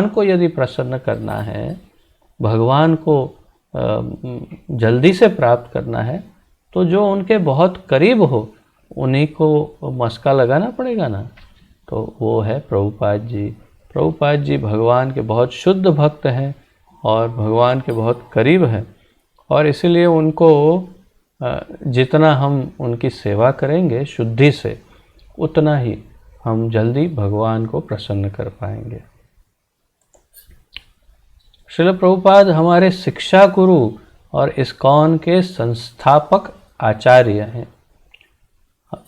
को यदि प्रसन्न करना है, भगवान को जल्दी से प्राप्त करना है, तो जो उनके बहुत करीब हो उन्हीं को मस्का लगाना पड़ेगा ना। तो वो है प्रभुपाद जी। प्रभुपाद जी भगवान के बहुत शुद्ध भक्त हैं और भगवान के बहुत करीब हैं, और इसीलिए उनको जितना हम उनकी सेवा करेंगे शुद्धि से, उतना ही हम जल्दी भगवान को प्रसन्न कर पाएंगे। श्रील प्रभुपाद हमारे शिक्षा गुरु और इस्कॉन के संस्थापक आचार्य हैं।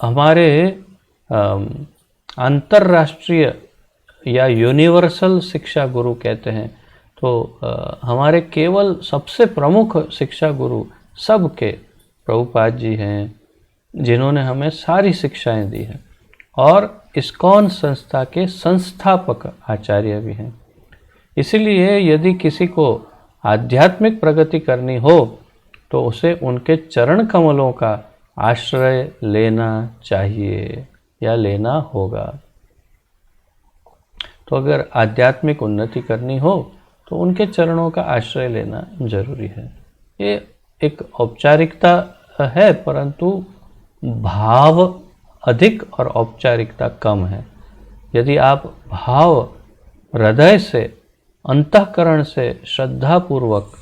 हमारे अंतर्राष्ट्रीय या यूनिवर्सल शिक्षा गुरु कहते हैं। तो हमारे केवल सबसे प्रमुख शिक्षा गुरु सबके प्रभुपाद जी हैं, जिन्होंने हमें सारी शिक्षाएं दी हैं, और इस्कॉन संस्था के संस्थापक आचार्य भी हैं। इसलिए यदि किसी को आध्यात्मिक प्रगति करनी हो तो उसे उनके चरण कमलों का आश्रय लेना चाहिए या लेना होगा। तो अगर आध्यात्मिक उन्नति करनी हो तो उनके चरणों का आश्रय लेना जरूरी है। ये एक औपचारिकता है, परंतु भाव अधिक और औपचारिकता कम है। यदि आप भाव हृदय से, अंतःकरण से, श्रद्धापूर्वक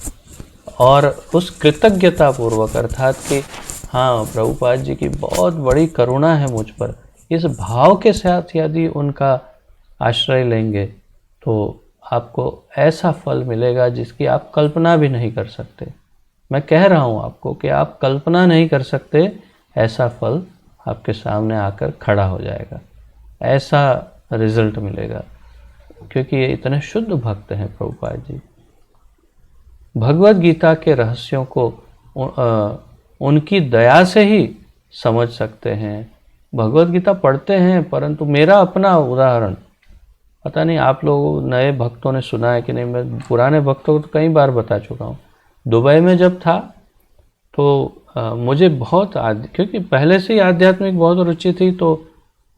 और उस कृतज्ञता पूर्वक, अर्थात कि हाँ प्रभुपाद जी की बहुत बड़ी करुणा है मुझ पर, इस भाव के साथ यदि उनका आश्रय लेंगे तो आपको ऐसा फल मिलेगा जिसकी आप कल्पना भी नहीं कर सकते। मैं कह रहा हूँ आपको कि आप कल्पना नहीं कर सकते, ऐसा फल आपके सामने आकर खड़ा हो जाएगा, ऐसा रिजल्ट मिलेगा, क्योंकि ये इतने शुद्ध भक्त हैं प्रभुपाद जी। भगवद गीता के रहस्यों को उनकी दया से ही समझ सकते हैं। भगवद गीता पढ़ते हैं, परंतु मेरा अपना उदाहरण, पता नहीं आप लोग नए भक्तों ने सुना है कि नहीं, मैं पुराने भक्तों को तो कई बार बता चुका हूँ। दुबई में जब था तो मुझे बहुत क्योंकि पहले से ही आध्यात्मिक बहुत रुचि थी, तो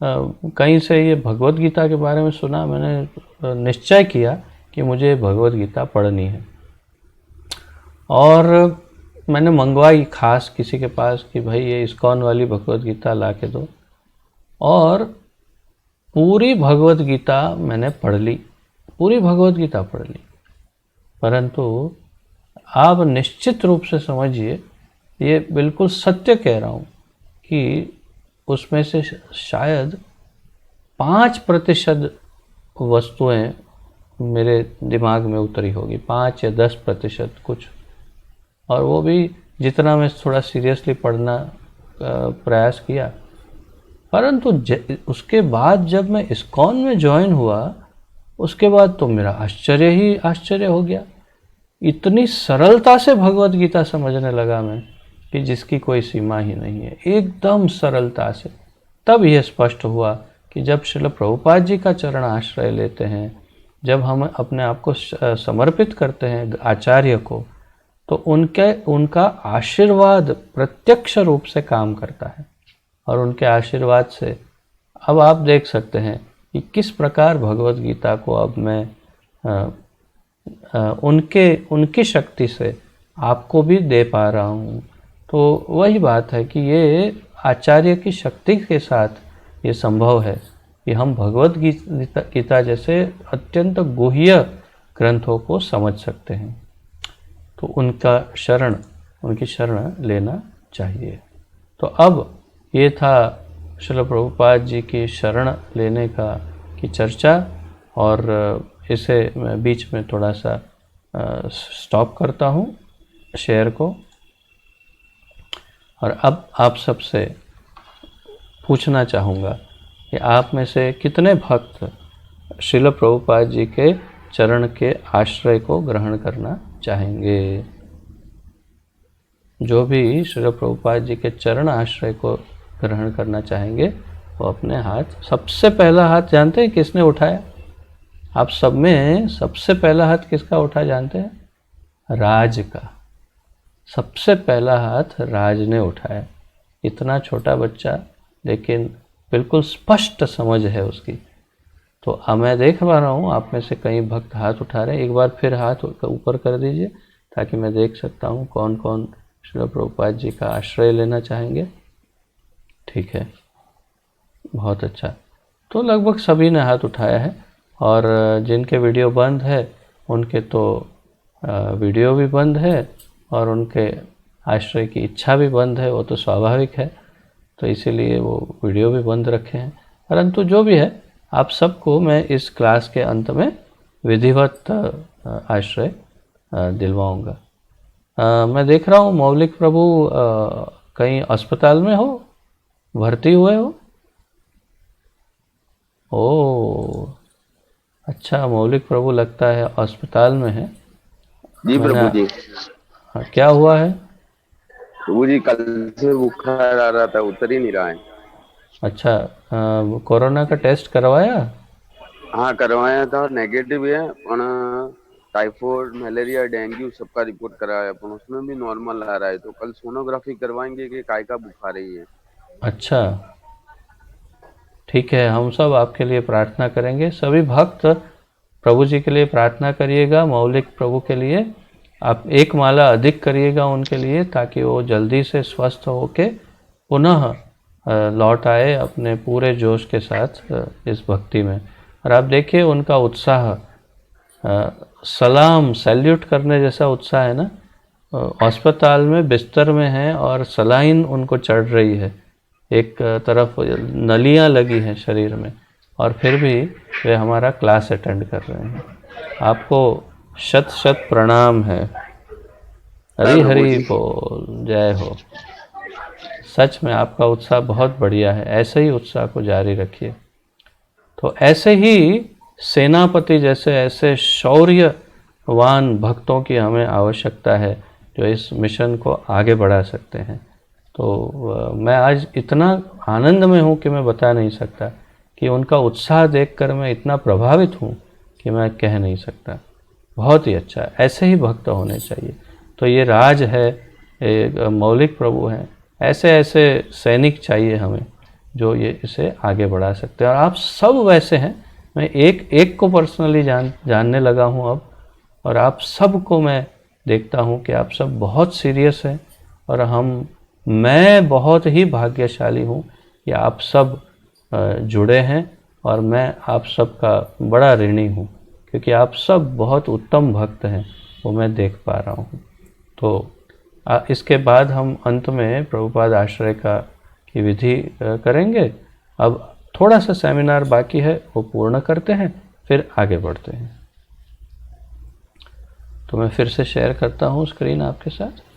कहीं से ये भगवत गीता के बारे में सुना, मैंने निश्चय किया कि मुझे भगवत गीता पढ़नी है और मैंने मंगवाई खास किसी के पास कि भाई ये इस्कॉन वाली भगवत गीता ला के दो, और पूरी भगवत गीता मैंने पढ़ ली, पूरी भगवत गीता पढ़ ली। परंतु आप निश्चित रूप से समझिए, ये बिल्कुल सत्य कह रहा हूँ कि उसमें से शायद 5% वस्तुएं मेरे दिमाग में उतरी होगी, 5 या 10% कुछ, और वो भी जितना मैं थोड़ा सीरियसली पढ़ना प्रयास किया। परंतु उसके बाद जब मैं इस्कॉन में ज्वाइन हुआ, उसके बाद तो मेरा आश्चर्य ही आश्चर्य हो गया। इतनी सरलता से भगवत गीता समझने लगा मैं कि जिसकी कोई सीमा ही नहीं है, एकदम सरलता से। तब यह स्पष्ट हुआ कि जब श्रील प्रभुपाद जी का चरण आश्रय लेते हैं, जब हम अपने आप को समर्पित करते हैं आचार्य को, तो उनका आशीर्वाद प्रत्यक्ष रूप से काम करता है। और उनके आशीर्वाद से अब आप देख सकते हैं कि किस प्रकार भगवत गीता को अब मैं उनकी शक्ति से आपको भी दे पा रहा हूँ। तो वही बात है कि ये आचार्य की शक्ति के साथ ये संभव है कि हम भगवत गीता जैसे अत्यंत गुह्य ग्रंथों को समझ सकते हैं। तो उनकी शरण लेना चाहिए। तो अब ये था श्रील प्रभुपाद जी की शरण लेने की चर्चा, और इसे मैं बीच में थोड़ा सा स्टॉप करता हूँ शेयर को, और अब आप सबसे पूछना चाहूँगा कि आप में से कितने भक्त श्रील प्रभुपाद जी के चरण के आश्रय को ग्रहण करना चाहेंगे। जो भी श्रील प्रभुपाद जी के चरण आश्रय को ग्रहण करना चाहेंगे वो अपने हाथ, सबसे पहला हाथ जानते हैं किसने उठाया? आप सब में सबसे पहला हाथ किसका उठा जानते हैं? राज का। सबसे पहला हाथ राज ने उठाया। इतना छोटा बच्चा, लेकिन बिल्कुल स्पष्ट समझ है उसकी। तो अब मैं देख पा रहा हूँ आप में से कई भक्त हाथ उठा रहे हैं। एक बार फिर हाथ ऊपर कर दीजिए ताकि मैं देख सकता हूँ कौन कौन श्रील प्रभुपाद जी का आश्रय लेना चाहेंगे। ठीक है, बहुत अच्छा। तो लगभग सभी ने हाथ उठाया है, और जिनके वीडियो बंद है उनके तो वीडियो भी बंद है, और उनके आश्रय की इच्छा भी बंद है, वो तो स्वाभाविक है, तो इसीलिए वो वीडियो भी बंद रखे हैं। परंतु जो भी है, आप सबको मैं इस क्लास के अंत में विधिवत आश्रय दिलवाऊंगा। मैं देख रहा हूँ मौलिक प्रभु कहीं अस्पताल में हो, भर्ती हुए हो। ओ अच्छा, मौलिक प्रभु लगता है अस्पताल में है। जी प्रभु जी। हाँ, क्या हुआ है प्रभु जी? कल से बुखार आ रहा था, उतर ही नहीं रहा है। अच्छा, कोरोना का टेस्ट करवाया? हाँ करवाया था, और नेगेटिव है, पण टाइफाइड, मलेरिया, डेंगू सबका रिपोर्ट कराया, पण उसमें भी नॉर्मल आ रहा है। तो कल सोनोग्राफी करवाएंगे कि काय का बुखार है ये। अच्छा, ठीक है, हम सब आपके लिए प्रार्थना करेंगे। सभी भक्त प्रभु जी के लिए प्रार्थना करिएगा, मौलिक प्रभु के लिए आप एक माला अधिक करिएगा उनके लिए, ताकि वो जल्दी से स्वस्थ होके पुनः लौट आए अपने पूरे जोश के साथ इस भक्ति में। और आप देखिए उनका उत्साह, सलाम सैल्यूट करने जैसा उत्साह है ना। अस्पताल में बिस्तर में है और सलाइन उनको चढ़ रही है, एक तरफ नलियां लगी हैं शरीर में, और फिर भी वे हमारा क्लास अटेंड कर रहे हैं। आपको शत शत प्रणाम है। हरी हरी बोल, जय हो। सच में आपका उत्साह बहुत बढ़िया है, ऐसे ही उत्साह को जारी रखिए। तो ऐसे ही सेनापति जैसे ऐसे शौर्यवान भक्तों की हमें आवश्यकता है जो इस मिशन को आगे बढ़ा सकते हैं। तो मैं आज इतना आनंद में हूँ कि मैं बता नहीं सकता, कि उनका उत्साह देखकर मैं इतना प्रभावित हूँ कि मैं कह नहीं सकता। बहुत ही अच्छा, ऐसे ही भक्त होने चाहिए। तो ये राज है, एक मौलिक प्रभु हैं, ऐसे ऐसे सैनिक चाहिए हमें जो ये इसे आगे बढ़ा सकते हैं। और आप सब वैसे हैं, मैं एक एक को पर्सनली जानने लगा हूँ अब, और आप सब को मैं देखता हूँ कि आप सब बहुत सीरियस हैं, और मैं बहुत ही भाग्यशाली हूँ कि आप सब जुड़े हैं, और मैं आप सब का बड़ा ऋणी हूँ, क्योंकि आप सब बहुत उत्तम भक्त हैं, वो मैं देख पा रहा हूँ। तो इसके बाद हम अंत में प्रभुपाद आश्रय की विधि करेंगे। अब थोड़ा सा सेमिनार बाकी है, वो पूर्ण करते हैं, फिर आगे बढ़ते हैं। तो मैं फिर से शेयर करता हूँ स्क्रीन आपके साथ।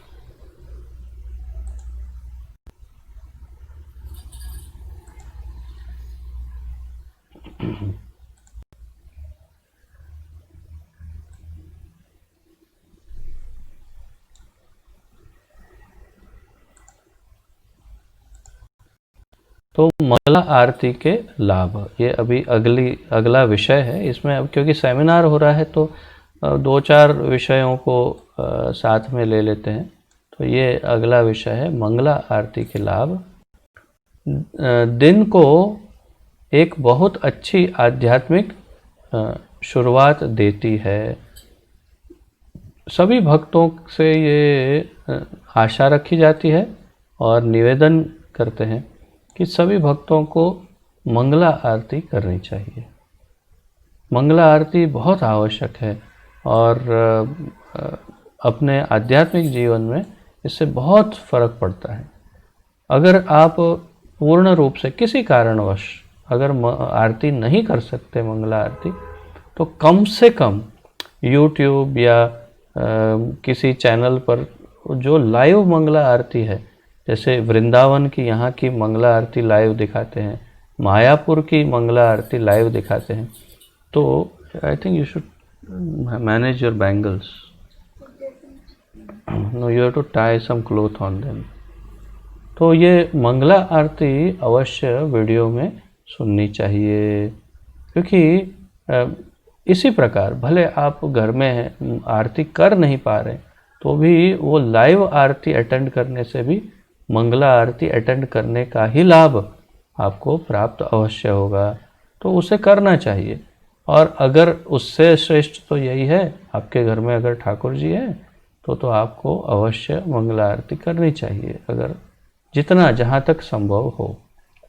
तो मंगला आरती के लाभ, ये अभी अगला विषय है। इसमें अब क्योंकि सेमिनार हो रहा है तो दो चार विषयों को साथ में ले लेते हैं। तो ये अगला विषय है मंगला आरती के लाभ। दिन को एक बहुत अच्छी आध्यात्मिक शुरुआत देती है। सभी भक्तों से ये आशा रखी जाती है और निवेदन करते हैं कि सभी भक्तों को मंगला आरती करनी चाहिए। मंगला आरती बहुत आवश्यक है, और अपने आध्यात्मिक जीवन में इससे बहुत फर्क पड़ता है। अगर आप पूर्ण रूप से किसी कारणवश अगर आरती नहीं कर सकते मंगला आरती, तो कम से कम YouTube या किसी चैनल पर जो लाइव मंगला आरती है, जैसे वृंदावन की यहाँ की मंगला आरती लाइव दिखाते हैं, मायापुर की मंगला आरती लाइव दिखाते हैं, तो I think you should manage your bangles, no you have to tie some cloth on them. तो ये मंगला आरती अवश्य वीडियो में सुननी चाहिए, क्योंकि इसी प्रकार भले आप घर में आरती कर नहीं पा रहे, तो भी वो लाइव आरती अटेंड करने से भी मंगला आरती अटेंड करने का ही लाभ आपको प्राप्त अवश्य होगा। तो उसे करना चाहिए। और अगर उससे श्रेष्ठ तो यही है, आपके घर में अगर ठाकुर जी है तो आपको अवश्य मंगला आरती करनी चाहिए, अगर जितना जहाँ तक संभव हो।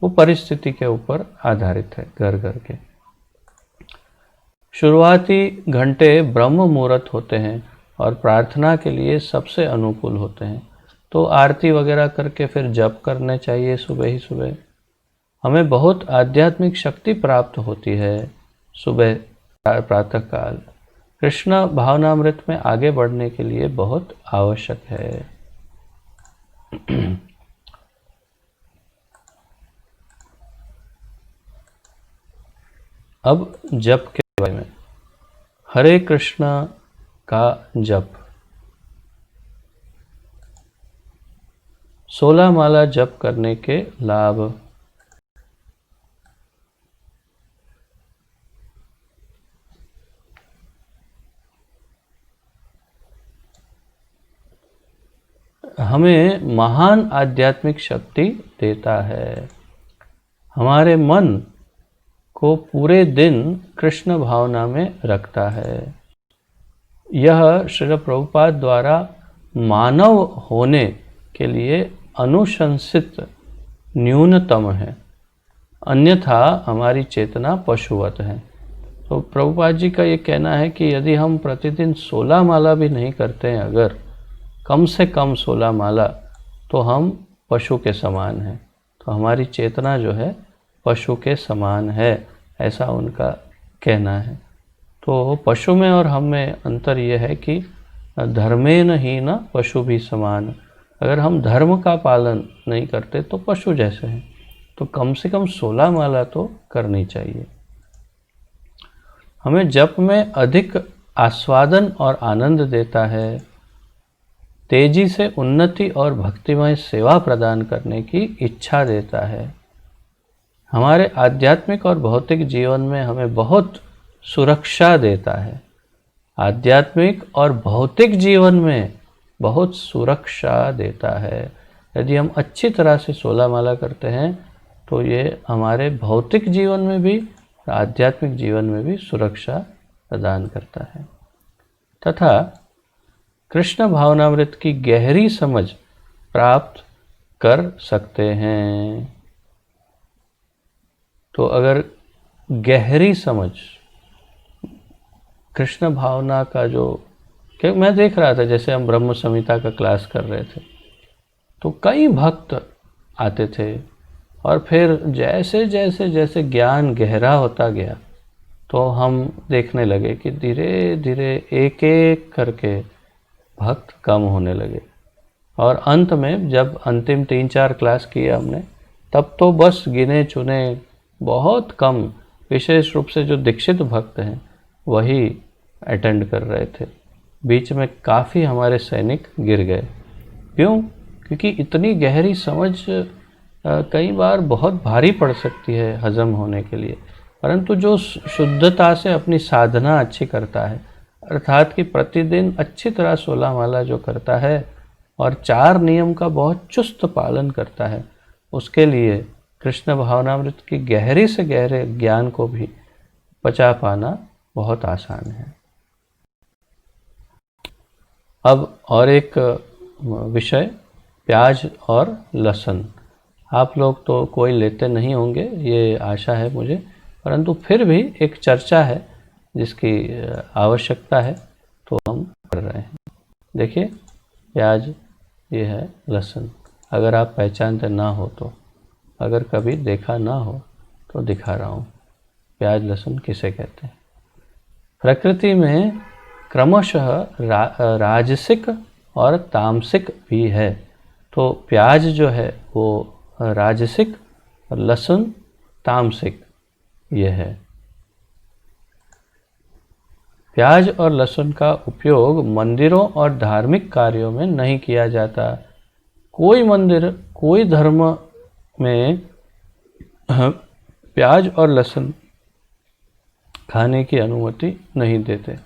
वो परिस्थिति के ऊपर आधारित है, घर घर के। शुरुआती घंटे ब्रह्म मुहूर्त होते हैं और प्रार्थना के लिए सबसे अनुकूल होते हैं। तो आरती वगैरह करके फिर जप करने चाहिए सुबह ही सुबह। हमें बहुत आध्यात्मिक शक्ति प्राप्त होती है सुबह प्रातः काल। कृष्ण भावनामृत में आगे बढ़ने के लिए बहुत आवश्यक है। अब जप के बारे में, हरे कृष्ण का जप, 16 माला जप करने के लाभ। हमें महान आध्यात्मिक शक्ति देता है। हमारे मन को पूरे दिन कृष्ण भावना में रखता है। यह श्रील प्रभुपाद द्वारा मानव होने के लिए अनुशंसित न्यूनतम है, अन्यथा हमारी चेतना पशुवत है। तो प्रभुपाद जी का ये कहना है कि यदि हम प्रतिदिन 16 माला भी नहीं करते हैं, अगर कम से कम 16 माला, तो हम पशु के समान हैं। तो हमारी चेतना जो है पशु के समान है, ऐसा उनका कहना है। तो पशु में और हम में अंतर यह है कि धर्मेन ही न पशु भी समान। अगर हम धर्म का पालन नहीं करते तो पशु जैसे हैं। तो कम से कम 16 माला तो करनी चाहिए। हमें जप में अधिक आस्वादन और आनंद देता है, तेजी से उन्नति और भक्तिमय सेवा प्रदान करने की इच्छा देता है। हमारे आध्यात्मिक और भौतिक जीवन में हमें बहुत सुरक्षा देता है। आध्यात्मिक और भौतिक जीवन में बहुत सुरक्षा देता है। यदि हम अच्छी तरह से 16 माला करते हैं तो ये हमारे भौतिक जीवन में भी और आध्यात्मिक जीवन में भी सुरक्षा प्रदान करता है तथा कृष्ण भावनामृत की गहरी समझ प्राप्त कर सकते हैं। तो अगर गहरी समझ कृष्ण भावना का जो, क्योंकि मैं देख रहा था जैसे हम ब्रह्म संहिता का क्लास कर रहे थे तो कई भक्त आते थे और फिर जैसे जैसे जैसे ज्ञान गहरा होता गया तो हम देखने लगे कि धीरे धीरे एक एक करके भक्त कम होने लगे और अंत में जब अंतिम 3-4 क्लास किए हमने तब तो बस गिने चुने बहुत कम, विशेष रूप से जो दीक्षित भक्त हैं वही अटेंड कर रहे थे। बीच में काफ़ी हमारे सैनिक गिर गए। क्यों? क्योंकि इतनी गहरी समझ कई बार बहुत भारी पड़ सकती है हजम होने के लिए, परंतु जो शुद्धता से अपनी साधना अच्छी करता है, अर्थात कि प्रतिदिन अच्छी तरह 16 माला जो करता है और 4 नियम का बहुत चुस्त पालन करता है, उसके लिए कृष्ण भावनामृत की गहरी से गहरे ज्ञान को भी पचा पाना बहुत आसान है। अब और एक विषय, प्याज और लहसुन। आप लोग तो कोई लेते नहीं होंगे ये आशा है मुझे, परंतु फिर भी एक चर्चा है जिसकी आवश्यकता है तो हम कर रहे हैं। देखिए, प्याज ये है, लहसुन अगर आप पहचानते ना हो तो, अगर कभी देखा ना हो तो दिखा रहा हूँ प्याज लहसुन किसे कहते हैं। प्रकृति में क्रमशः राजसिक और तामसिक भी है। तो प्याज जो है वो राजसिक और लहसुन तामसिक ये है। प्याज और लहसुन का उपयोग मंदिरों और धार्मिक कार्यों में नहीं किया जाता। कोई मंदिर, कोई धर्म में प्याज और लहसुन खाने की अनुमति नहीं देते।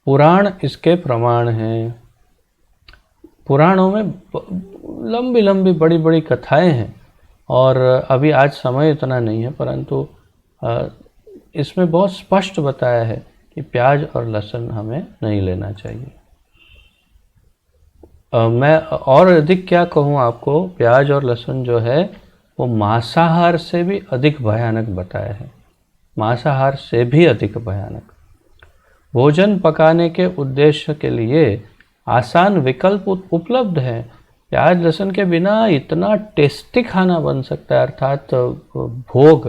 पुराण इसके प्रमाण हैं। पुराणों में लंबी लंबी बड़ी बड़ी कथाएं हैं और अभी आज समय इतना नहीं है, परंतु इसमें बहुत स्पष्ट बताया है कि प्याज और लहसुन हमें नहीं लेना चाहिए। मैं और अधिक क्या कहूँ आपको, प्याज और लहसुन जो है वो मांसाहार से भी अधिक भयानक बताया है, मांसाहार से भी अधिक भयानक। भोजन पकाने के उद्देश्य के लिए आसान विकल्प उपलब्ध हैं। प्याज लहसुन के बिना इतना टेस्टी खाना बन सकता है, अर्थात भोग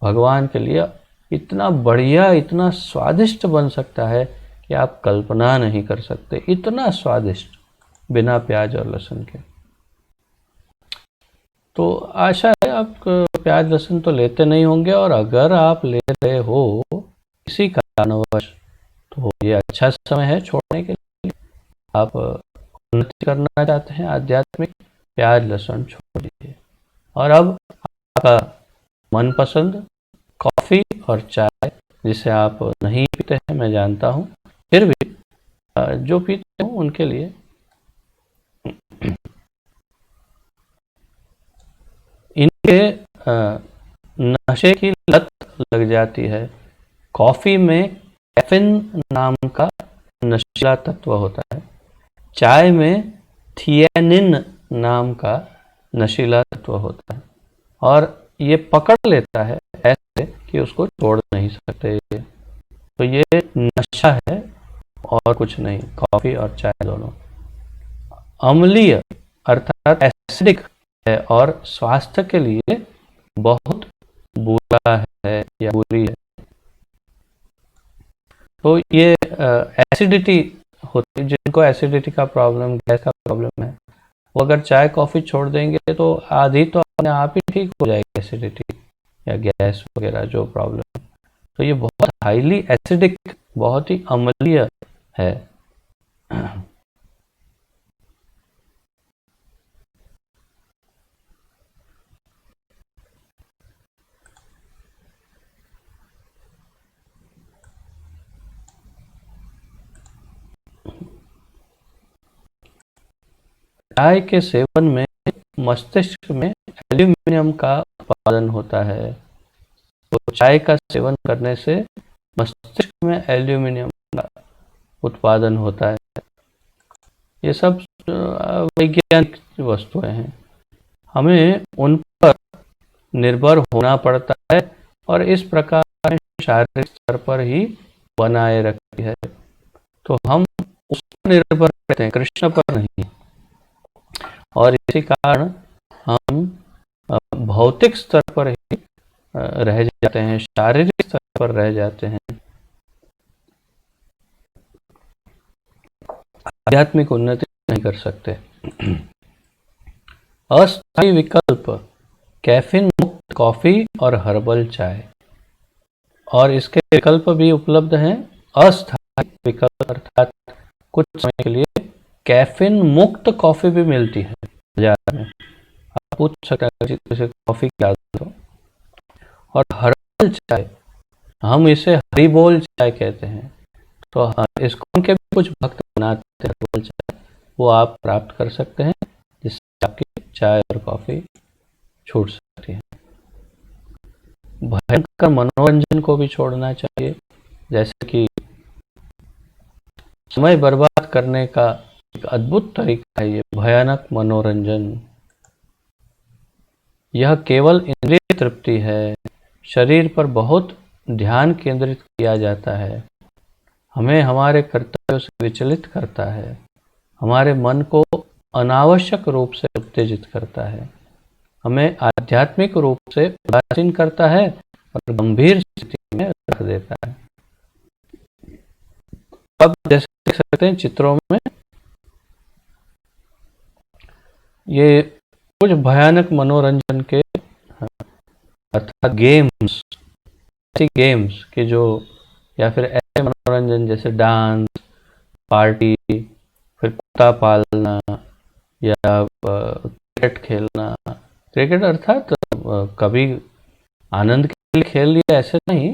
भगवान के लिए इतना बढ़िया, इतना स्वादिष्ट बन सकता है कि आप कल्पना नहीं कर सकते, इतना स्वादिष्ट बिना प्याज और लहसुन के। तो आशा है आप प्याज लहसुन तो लेते नहीं होंगे, और अगर आप ले रहे हो किसी कारणवश तो ये अच्छा समय है छोड़ने के लिए। आप उन्नति करना चाहते हैं आध्यात्मिक, प्याज लहसुन छोड़ दीजिए। और अब आपका मनपसंद कॉफ़ी और चाय, जिसे आप नहीं पीते हैं मैं जानता हूँ, फिर भी जो पीते हो उनके लिए इनके नशे की लत लग जाती है। कॉफ़ी में कैफीन नाम का नशीला तत्व होता है, चाय में थियानिन नाम का नशीला तत्व होता है, और ये पकड़ लेता है ऐसे कि उसको छोड़ नहीं सकते। तो ये नशा है और कुछ नहीं, कॉफ़ी और चाय दोनों। अम्लीय अर्थात एसिडिक है और स्वास्थ्य के लिए बहुत बुरा है या बुरी है। तो ये एसिडिटी होती है, जिनको एसिडिटी का प्रॉब्लम, गैस का प्रॉब्लम है, वो अगर चाय कॉफ़ी छोड़ देंगे तो आधी तो अपने आप ही ठीक हो जाएगी एसिडिटी या गैस वगैरह जो प्रॉब्लम। तो ये बहुत हाईली एसिडिक, बहुत ही अम्लीय है। चाय के सेवन में मस्तिष्क में एल्यूमिनियम का उत्पादन होता है। तो चाय का सेवन करने से मस्तिष्क में एल्यूमिनियम का उत्पादन होता है। ये सब वैज्ञानिक वस्तुएं हैं, हमें उन पर निर्भर होना पड़ता है और इस प्रकार हमें शारीरिक स्तर पर ही बनाए रखती है। तो हम उस पर निर्भर रहते हैं, कृष्ण पर नहीं। और इसी कारण हम भौतिक स्तर पर ही रह जाते हैं, शारीरिक स्तर पर रह जाते हैं, आध्यात्मिक उन्नति नहीं कर सकते। अस्थायी विकल्प कैफीन मुक्त कॉफी और हर्बल चाय, और इसके विकल्प भी उपलब्ध हैं। अस्थायी विकल्प अर्थात कुछ समय के लिए कैफीन मुक्त कॉफी भी मिलती है बाजार में। आप पूछ सकते हैं जैसे कॉफी की आदत हो। और हर्बल चाय, हम इसे हरी बोल चाय कहते हैं। तो इसको उनके भी कुछ भक्त बनाते हैं हर्बल चाय, वो आप प्राप्त कर सकते हैं, जिससे आपकी चाय और कॉफी छूट सकती है। भयंकर मनोरंजन को भी छोड़ना चाहिए, जैसे कि समय बर्बाद करने का एक अद्भुत तरीका है ये भयानक मनोरंजन। यह केवल इंद्रिय तृप्ति है, शरीर पर बहुत ध्यान केंद्रित किया जाता है, हमें हमारे कर्तव्यों से विचलित करता है, हमारे मन को अनावश्यक रूप से उत्तेजित करता है, हमें आध्यात्मिक रूप से उदासीन करता है और गंभीर स्थिति में रख देता है। अब जैसे देख सकते हैं चित्रों में, ये कुछ भयानक मनोरंजन के अर्थात गेम्स, ऐसी गेम्स कि जो, या फिर ऐसे मनोरंजन जैसे डांस, पार्टी, फिर कुत्ता पालना या क्रिकेट खेलना। क्रिकेट अर्थात कभी आनंद के लिए खेल लिया ऐसे नहीं,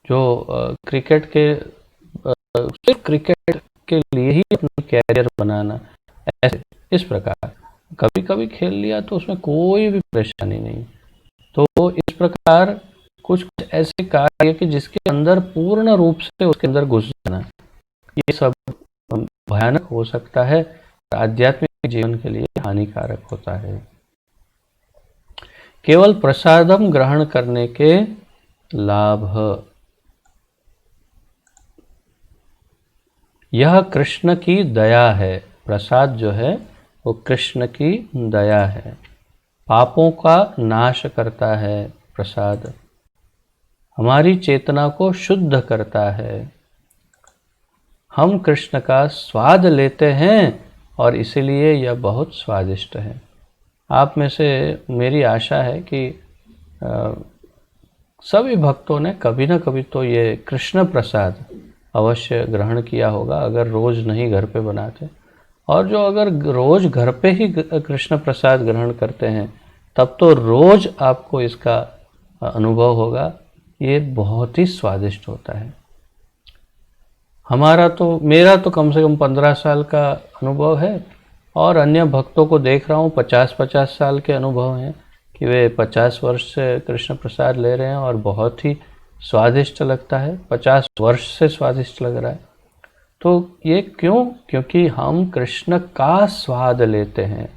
जो क्रिकेट के सिर्फ क्रिकेट के लिए ही अपना कैरियर बनाना, ऐसे इस प्रकार कभी कभी खेल लिया तो उसमें कोई भी परेशानी नहीं। तो इस प्रकार कुछ ऐसे कार्य कि जिसके अंदर पूर्ण रूप से उसके अंदर घुस जाना, ये सब भयानक हो सकता है, आध्यात्मिक जीवन के लिए हानिकारक होता है। केवल प्रसादम ग्रहण करने के लाभ, यह कृष्ण की दया है। प्रसाद जो है वो कृष्ण की दया है, पापों का नाश करता है प्रसाद, हमारी चेतना को शुद्ध करता है। हम कृष्ण का स्वाद लेते हैं और इसीलिए यह बहुत स्वादिष्ट है। आप में से मेरी आशा है कि सभी भक्तों ने कभी ना कभी तो ये कृष्ण प्रसाद अवश्य ग्रहण किया होगा, अगर रोज नहीं घर पे बनाते। और जो अगर रोज घर पे ही कृष्ण प्रसाद ग्रहण करते हैं, तब तो रोज आपको इसका अनुभव होगा, ये बहुत ही स्वादिष्ट होता है। मेरा तो कम से कम 15 साल का अनुभव है, और अन्य भक्तों को देख रहा हूँ 50-50 साल के अनुभव हैं कि वे 50 वर्ष से कृष्ण प्रसाद ले रहे हैं और बहुत ही स्वादिष्ट लगता है, 50 वर्ष से स्वादिष्ट लग रहा है। तो ये क्यों? क्योंकि हम कृष्ण का स्वाद लेते हैं।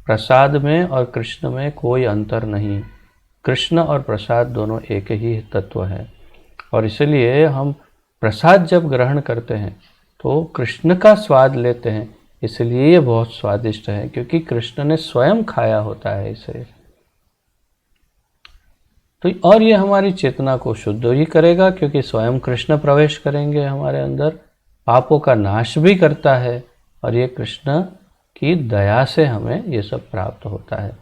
प्रसाद में और कृष्ण में कोई अंतर नहीं, कृष्ण और प्रसाद दोनों एक ही तत्व है। और इसलिए हम प्रसाद जब ग्रहण करते हैं तो कृष्ण का स्वाद लेते हैं, इसलिए ये बहुत स्वादिष्ट है, क्योंकि कृष्ण ने स्वयं खाया होता है इसे। तो और ये हमारी चेतना को शुद्ध ही करेगा, क्योंकि स्वयं कृष्ण प्रवेश करेंगे हमारे अंदर, पापों का नाश भी करता है, और ये कृष्ण की दया से हमें ये सब प्राप्त होता है।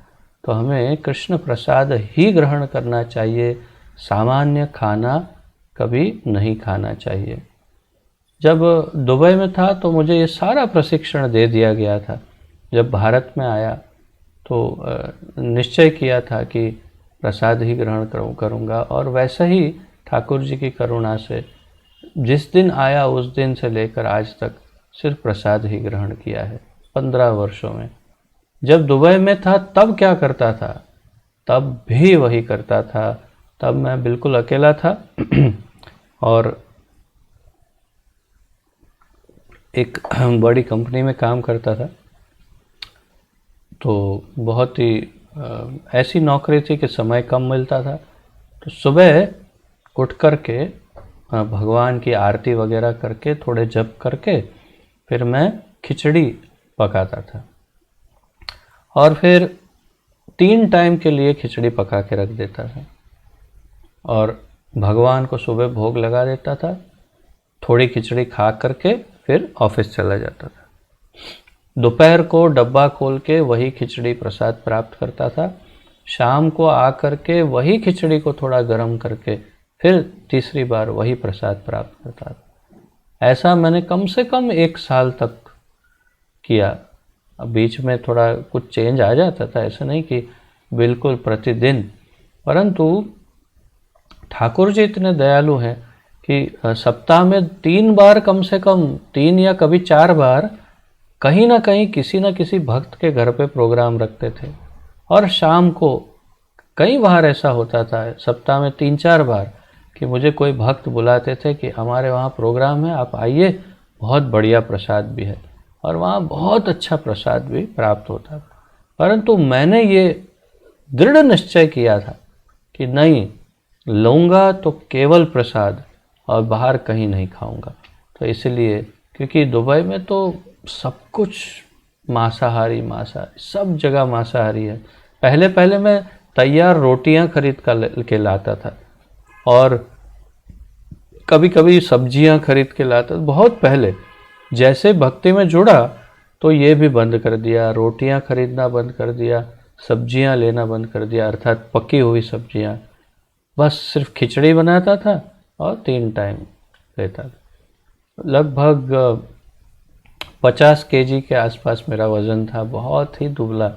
तो हमें कृष्ण प्रसाद ही ग्रहण करना चाहिए, सामान्य खाना कभी नहीं खाना चाहिए। जब दुबई में था तो मुझे ये सारा प्रशिक्षण दे दिया गया था। जब भारत में आया तो निश्चय किया था कि प्रसाद ही ग्रहण करूँगा, और वैसे ही ठाकुर जी की करुणा से जिस दिन आया उस दिन से लेकर आज तक सिर्फ प्रसाद ही ग्रहण किया है 15 वर्षों में। जब दुबई में था तब क्या करता था, तब भी वही करता था। तब मैं बिल्कुल अकेला था और एक बड़ी कंपनी में काम करता था। तो बहुत ही ऐसी नौकरी थी कि समय कम मिलता था। तो सुबह उठ कर के भगवान की आरती वगैरह करके, थोड़े जप करके, फिर मैं खिचड़ी पकाता था और फिर 3 टाइम के लिए खिचड़ी पका के रख देता था और भगवान को सुबह भोग लगा देता था। थोड़ी खिचड़ी खा करके फिर ऑफिस चला जाता था। दोपहर को डब्बा खोल के वही खिचड़ी प्रसाद प्राप्त करता था। शाम को आकर के वही खिचड़ी को थोड़ा गर्म करके फिर तीसरी बार वही प्रसाद प्राप्त करता था। ऐसा मैंने कम से कम 1 साल तक किया। अब बीच में थोड़ा कुछ चेंज आ जाता था, ऐसा नहीं कि बिल्कुल प्रतिदिन, परंतु ठाकुर जी इतने दयालु हैं कि सप्ताह में 3 बार, कम से कम 3 या कभी 4 बार, कहीं ना कहीं किसी न किसी भक्त के घर पे प्रोग्राम रखते थे। और शाम को कई बार ऐसा होता था, सप्ताह में 3-4 बार, कि मुझे कोई भक्त बुलाते थे कि हमारे वहाँ प्रोग्राम है, आप आइए, बहुत बढ़िया प्रसाद भी है। और वहाँ बहुत अच्छा प्रसाद भी प्राप्त होता था। परंतु मैंने ये दृढ़ निश्चय किया था कि नहीं, लूँगा तो केवल प्रसाद और बाहर कहीं नहीं खाऊंगा। तो इसलिए, क्योंकि दुबई में तो सब कुछ मांसाहारी सब जगह मांसाहारी है। पहले पहले मैं तैयार रोटियां खरीद कर के लाता था और कभी कभी सब्जियां खरीद के लाता था, बहुत पहले। जैसे भक्ति में जुड़ा तो ये भी बंद कर दिया, रोटियां खरीदना बंद कर दिया, सब्जियां लेना बंद कर दिया, अर्थात पकी हुई सब्जियां। बस सिर्फ खिचड़ी बनाता था और 3 टाइम लेता था। लगभग 50 केजी के आसपास मेरा वज़न था, बहुत ही दुबला।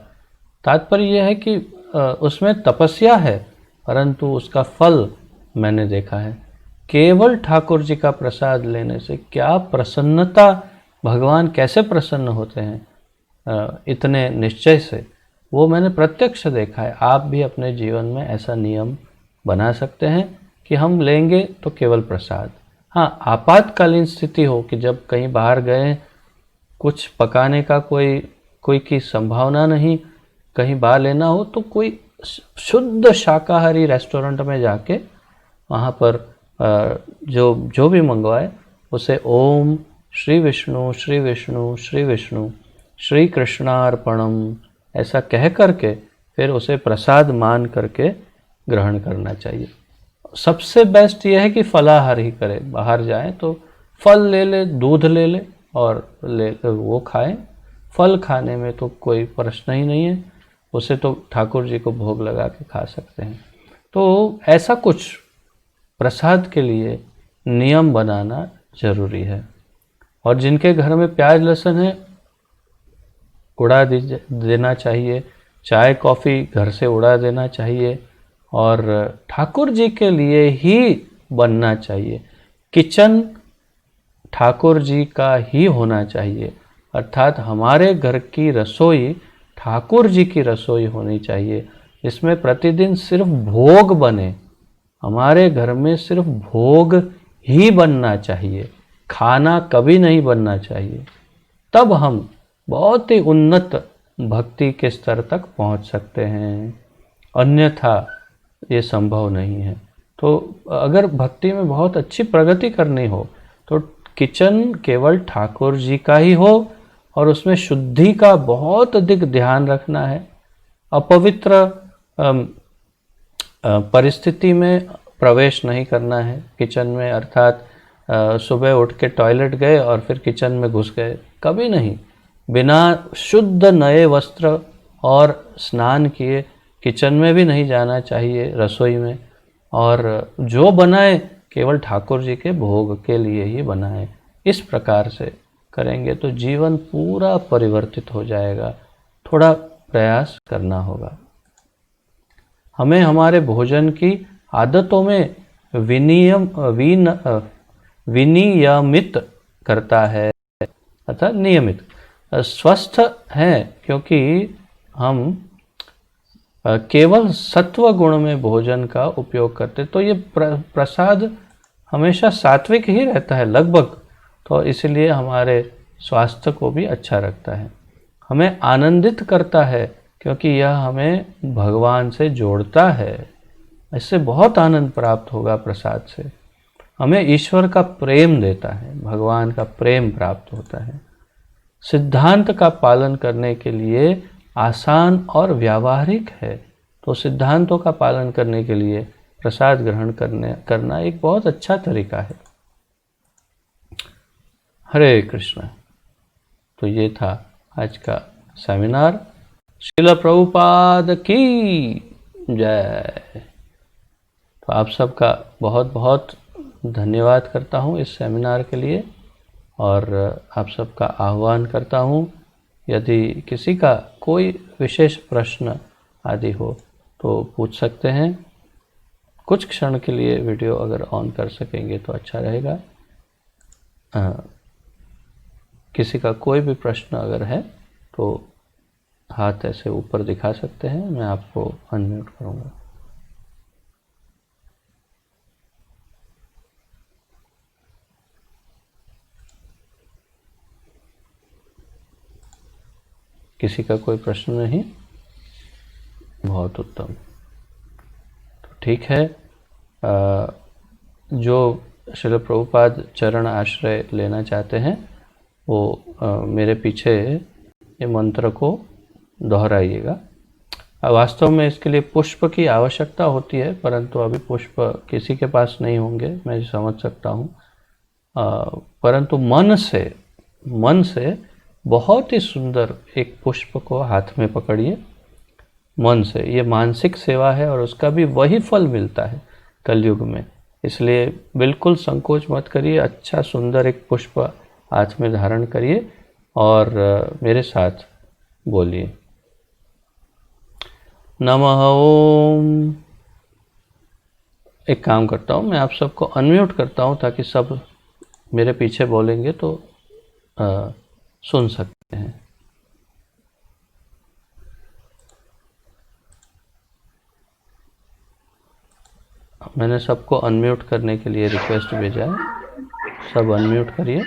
तात्पर्य यह है कि उसमें तपस्या है, परंतु उसका फल मैंने देखा है। केवल ठाकुर जी का प्रसाद लेने से क्या प्रसन्नता, भगवान कैसे प्रसन्न होते हैं इतने निश्चय से, वो मैंने प्रत्यक्ष देखा है। आप भी अपने जीवन में ऐसा नियम बना सकते हैं कि हम लेंगे तो केवल प्रसाद। हाँ, आपातकालीन स्थिति हो कि जब कहीं बाहर गए, कुछ पकाने का कोई की संभावना नहीं, कहीं बाहर लेना हो, तो कोई शुद्ध शाकाहारी रेस्टोरेंट में जाके वहाँ पर जो भी मंगवाए, उसे ओम श्री विष्णु श्री विष्णु श्री विष्णु श्री कृष्णार्पणम ऐसा कह करके फिर उसे प्रसाद मान करके ग्रहण करना चाहिए। सबसे बेस्ट यह है कि फलाहार ही करे। बाहर जाए तो फल ले ले, दूध ले ले और वो खाएं। फल खाने में तो कोई प्रश्न ही नहीं है, उसे तो ठाकुर जी को भोग लगा के खा सकते हैं। तो ऐसा कुछ प्रसाद के लिए नियम बनाना जरूरी है। और जिनके घर में प्याज लहसुन है, उड़ा देना चाहिए। चाय कॉफ़ी घर से उड़ा देना चाहिए और ठाकुर जी के लिए ही बनना चाहिए। किचन ठाकुर जी का ही होना चाहिए, अर्थात हमारे घर की रसोई ठाकुर जी की रसोई होनी चाहिए। इसमें प्रतिदिन सिर्फ भोग बने, हमारे घर में सिर्फ भोग ही बनना चाहिए, खाना कभी नहीं बनना चाहिए। तब हम बहुत ही उन्नत भक्ति के स्तर तक पहुंच सकते हैं, अन्यथा ये संभव नहीं है। तो अगर भक्ति में बहुत अच्छी प्रगति करनी हो तो किचन केवल ठाकुर जी का ही हो और उसमें शुद्धि का बहुत अधिक ध्यान रखना है। अपवित्र परिस्थिति में प्रवेश नहीं करना है किचन में, अर्थात सुबह उठ के टॉयलेट गए और फिर किचन में घुस गए, कभी नहीं। बिना शुद्ध नए वस्त्र और स्नान किए किचन में भी नहीं जाना चाहिए, रसोई में। और जो बनाए केवल ठाकुर जी के भोग के लिए ही बनाए। इस प्रकार से करेंगे तो जीवन पूरा परिवर्तित हो जाएगा। थोड़ा प्रयास करना होगा। हमें हमारे भोजन की आदतों में विनियमित करता है, अर्थात नियमित। स्वस्थ हैं क्योंकि हम केवल सत्व गुण में भोजन का उपयोग करते, तो ये प्रसाद हमेशा सात्विक ही रहता है लगभग, तो इसलिए हमारे स्वास्थ्य को भी अच्छा रखता है, हमें आनंदित करता है, क्योंकि यह हमें भगवान से जोड़ता है। इससे बहुत आनंद प्राप्त होगा प्रसाद से, हमें ईश्वर का प्रेम देता है, भगवान का प्रेम प्राप्त होता है। सिद्धांत का पालन करने के लिए आसान और व्यावहारिक है, तो सिद्धांतों का पालन करने के लिए प्रसाद ग्रहण करना एक बहुत अच्छा तरीका है। हरे कृष्ण। तो ये था आज का सेमिनार। श्रील प्रभुपाद की जय। तो आप सबका बहुत बहुत धन्यवाद करता हूँ इस सेमिनार के लिए, और आप सबका आह्वान करता हूँ, यदि किसी का कोई विशेष प्रश्न आदि हो तो पूछ सकते हैं। कुछ क्षण के लिए वीडियो अगर ऑन कर सकेंगे तो अच्छा रहेगा। किसी का कोई भी प्रश्न अगर है तो हाथ ऐसे ऊपर दिखा सकते हैं, मैं आपको अनम्यूट करूँगा। किसी का कोई प्रश्न नहीं? बहुत उत्तम। तो ठीक है, जो श्रील प्रभुपाद चरण आश्रय लेना चाहते हैं वो मेरे पीछे ये मंत्र को दोहराइएगा। वास्तव में इसके लिए पुष्प की आवश्यकता होती है, परंतु अभी पुष्प किसी के पास नहीं होंगे, मैं समझ सकता हूँ। परंतु मन से बहुत ही सुंदर एक पुष्प को हाथ में पकड़िए मन से। ये मानसिक सेवा है और उसका भी वही फल मिलता है कलयुग में, इसलिए बिल्कुल संकोच मत करिए। अच्छा सुंदर एक पुष्प हाथ में धारण करिए और मेरे साथ बोलिए, नमः ओम। एक काम करता हूँ, मैं आप सबको अनम्यूट करता हूँ ताकि सब मेरे पीछे बोलेंगे तो सुन सकते हैं। मैंने सबको अनम्यूट करने के लिए रिक्वेस्ट भेजा है, सब अनम्यूट करिए।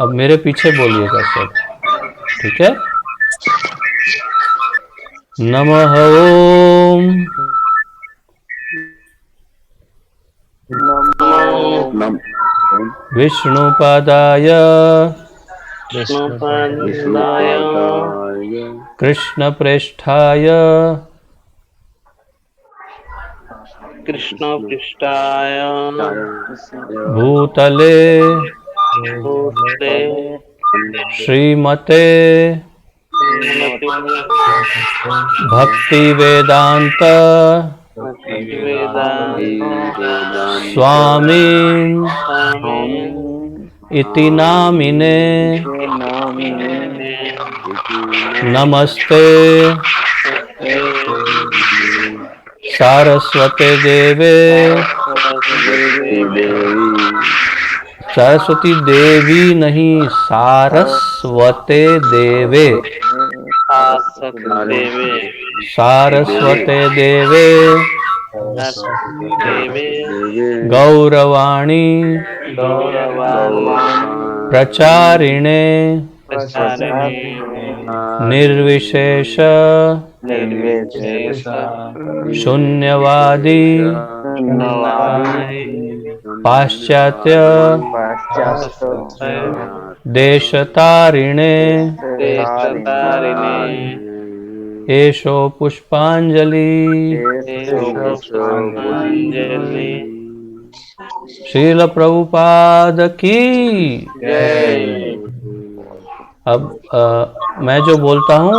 अब मेरे पीछे बोलिएगा सब, ठीक है? नमः ओम विष्णुपादाय कृष्णप्रेष्ठाय भूतले श्रीमते भक्तिवेदांत स्वामी इति नामिने नमस्ते सारस्वते देवे, सरस्वती देवी नहीं, सारस्वते देवे, सारस्वते देवे गौरवाणी प्रचारिणे निर्विशेष शून्यवादी पाश्चात्य देशतारिणे एषो पुष्पांजलि। श्रील प्रभुपाद की जय। अब मैं जो बोलता हूँ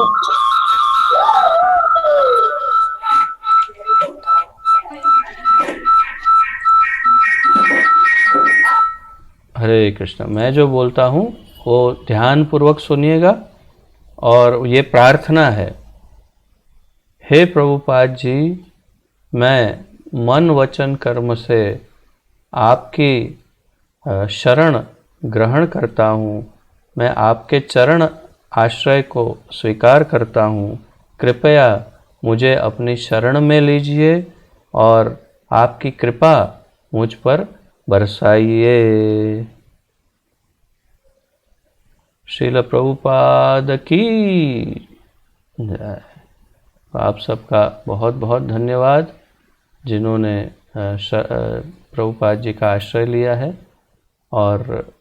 हरे कृष्ण, मैं जो बोलता हूँ वो ध्यान पूर्वक सुनिएगा और ये प्रार्थना है, हे प्रभुपाद जी, मैं मन वचन कर्म से आपकी शरण ग्रहण करता हूँ मैं आपके चरण आश्रय को स्वीकार करता हूँ, कृपया मुझे अपनी शरण में लीजिए और आपकी कृपा मुझ पर बरसाइए। श्रील प्रभुपाद की जय। आप सबका बहुत बहुत धन्यवाद जिन्होंने प्रभुपाद जी का आश्रय लिया है। और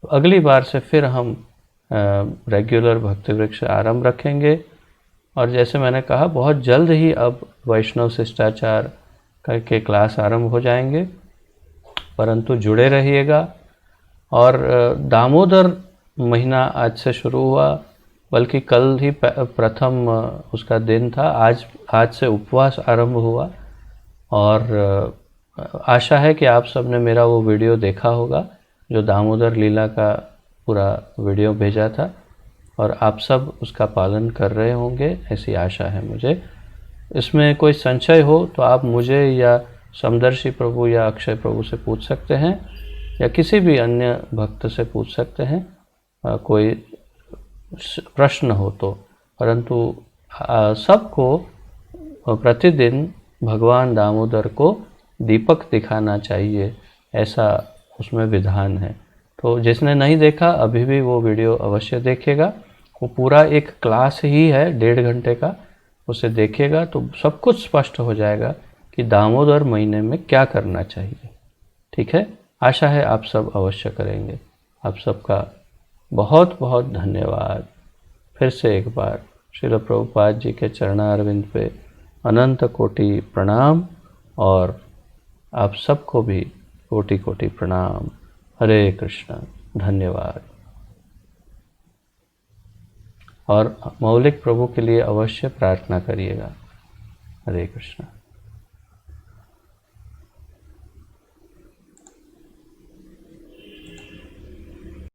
अगली बार से फिर हम रेगुलर भक्ति वृक्ष आरंभ रखेंगे। और जैसे मैंने कहा, बहुत जल्द ही अब वैष्णव शिष्टाचार के क्लास आरंभ हो जाएंगे, परंतु जुड़े रहिएगा। और दामोदर महीना आज से शुरू हुआ, बल्कि कल ही प्रथम उसका दिन था। आज से उपवास आरंभ हुआ। और आशा है कि आप सब ने मेरा वो वीडियो देखा होगा जो दामोदर लीला का पूरा वीडियो भेजा था, और आप सब उसका पालन कर रहे होंगे, ऐसी आशा है मुझे। इसमें कोई संशय हो तो आप मुझे या समदर्शी प्रभु या अक्षय प्रभु से पूछ सकते हैं, या किसी भी अन्य भक्त से पूछ सकते हैं कोई प्रश्न हो तो। परंतु सबको प्रतिदिन भगवान दामोदर को दीपक दिखाना चाहिए, ऐसा उसमें विधान है। तो जिसने नहीं देखा अभी भी वो वीडियो अवश्य देखेगा। वो पूरा एक क्लास ही है 1.5 घंटे का, उसे देखिएगा तो सब कुछ स्पष्ट हो जाएगा कि दामोदर महीने में क्या करना चाहिए। ठीक है, आशा है आप सब अवश्य करेंगे। आप सबका बहुत बहुत धन्यवाद। फिर से एक बार श्रील प्रभुपाद जी के चरणारविंद पे अनंत कोटि प्रणाम, और आप सबको भी कोटि कोटि प्रणाम। हरे कृष्ण, धन्यवाद। और मौलिक प्रभु के लिए अवश्य प्रार्थना करिएगा। हरे कृष्ण।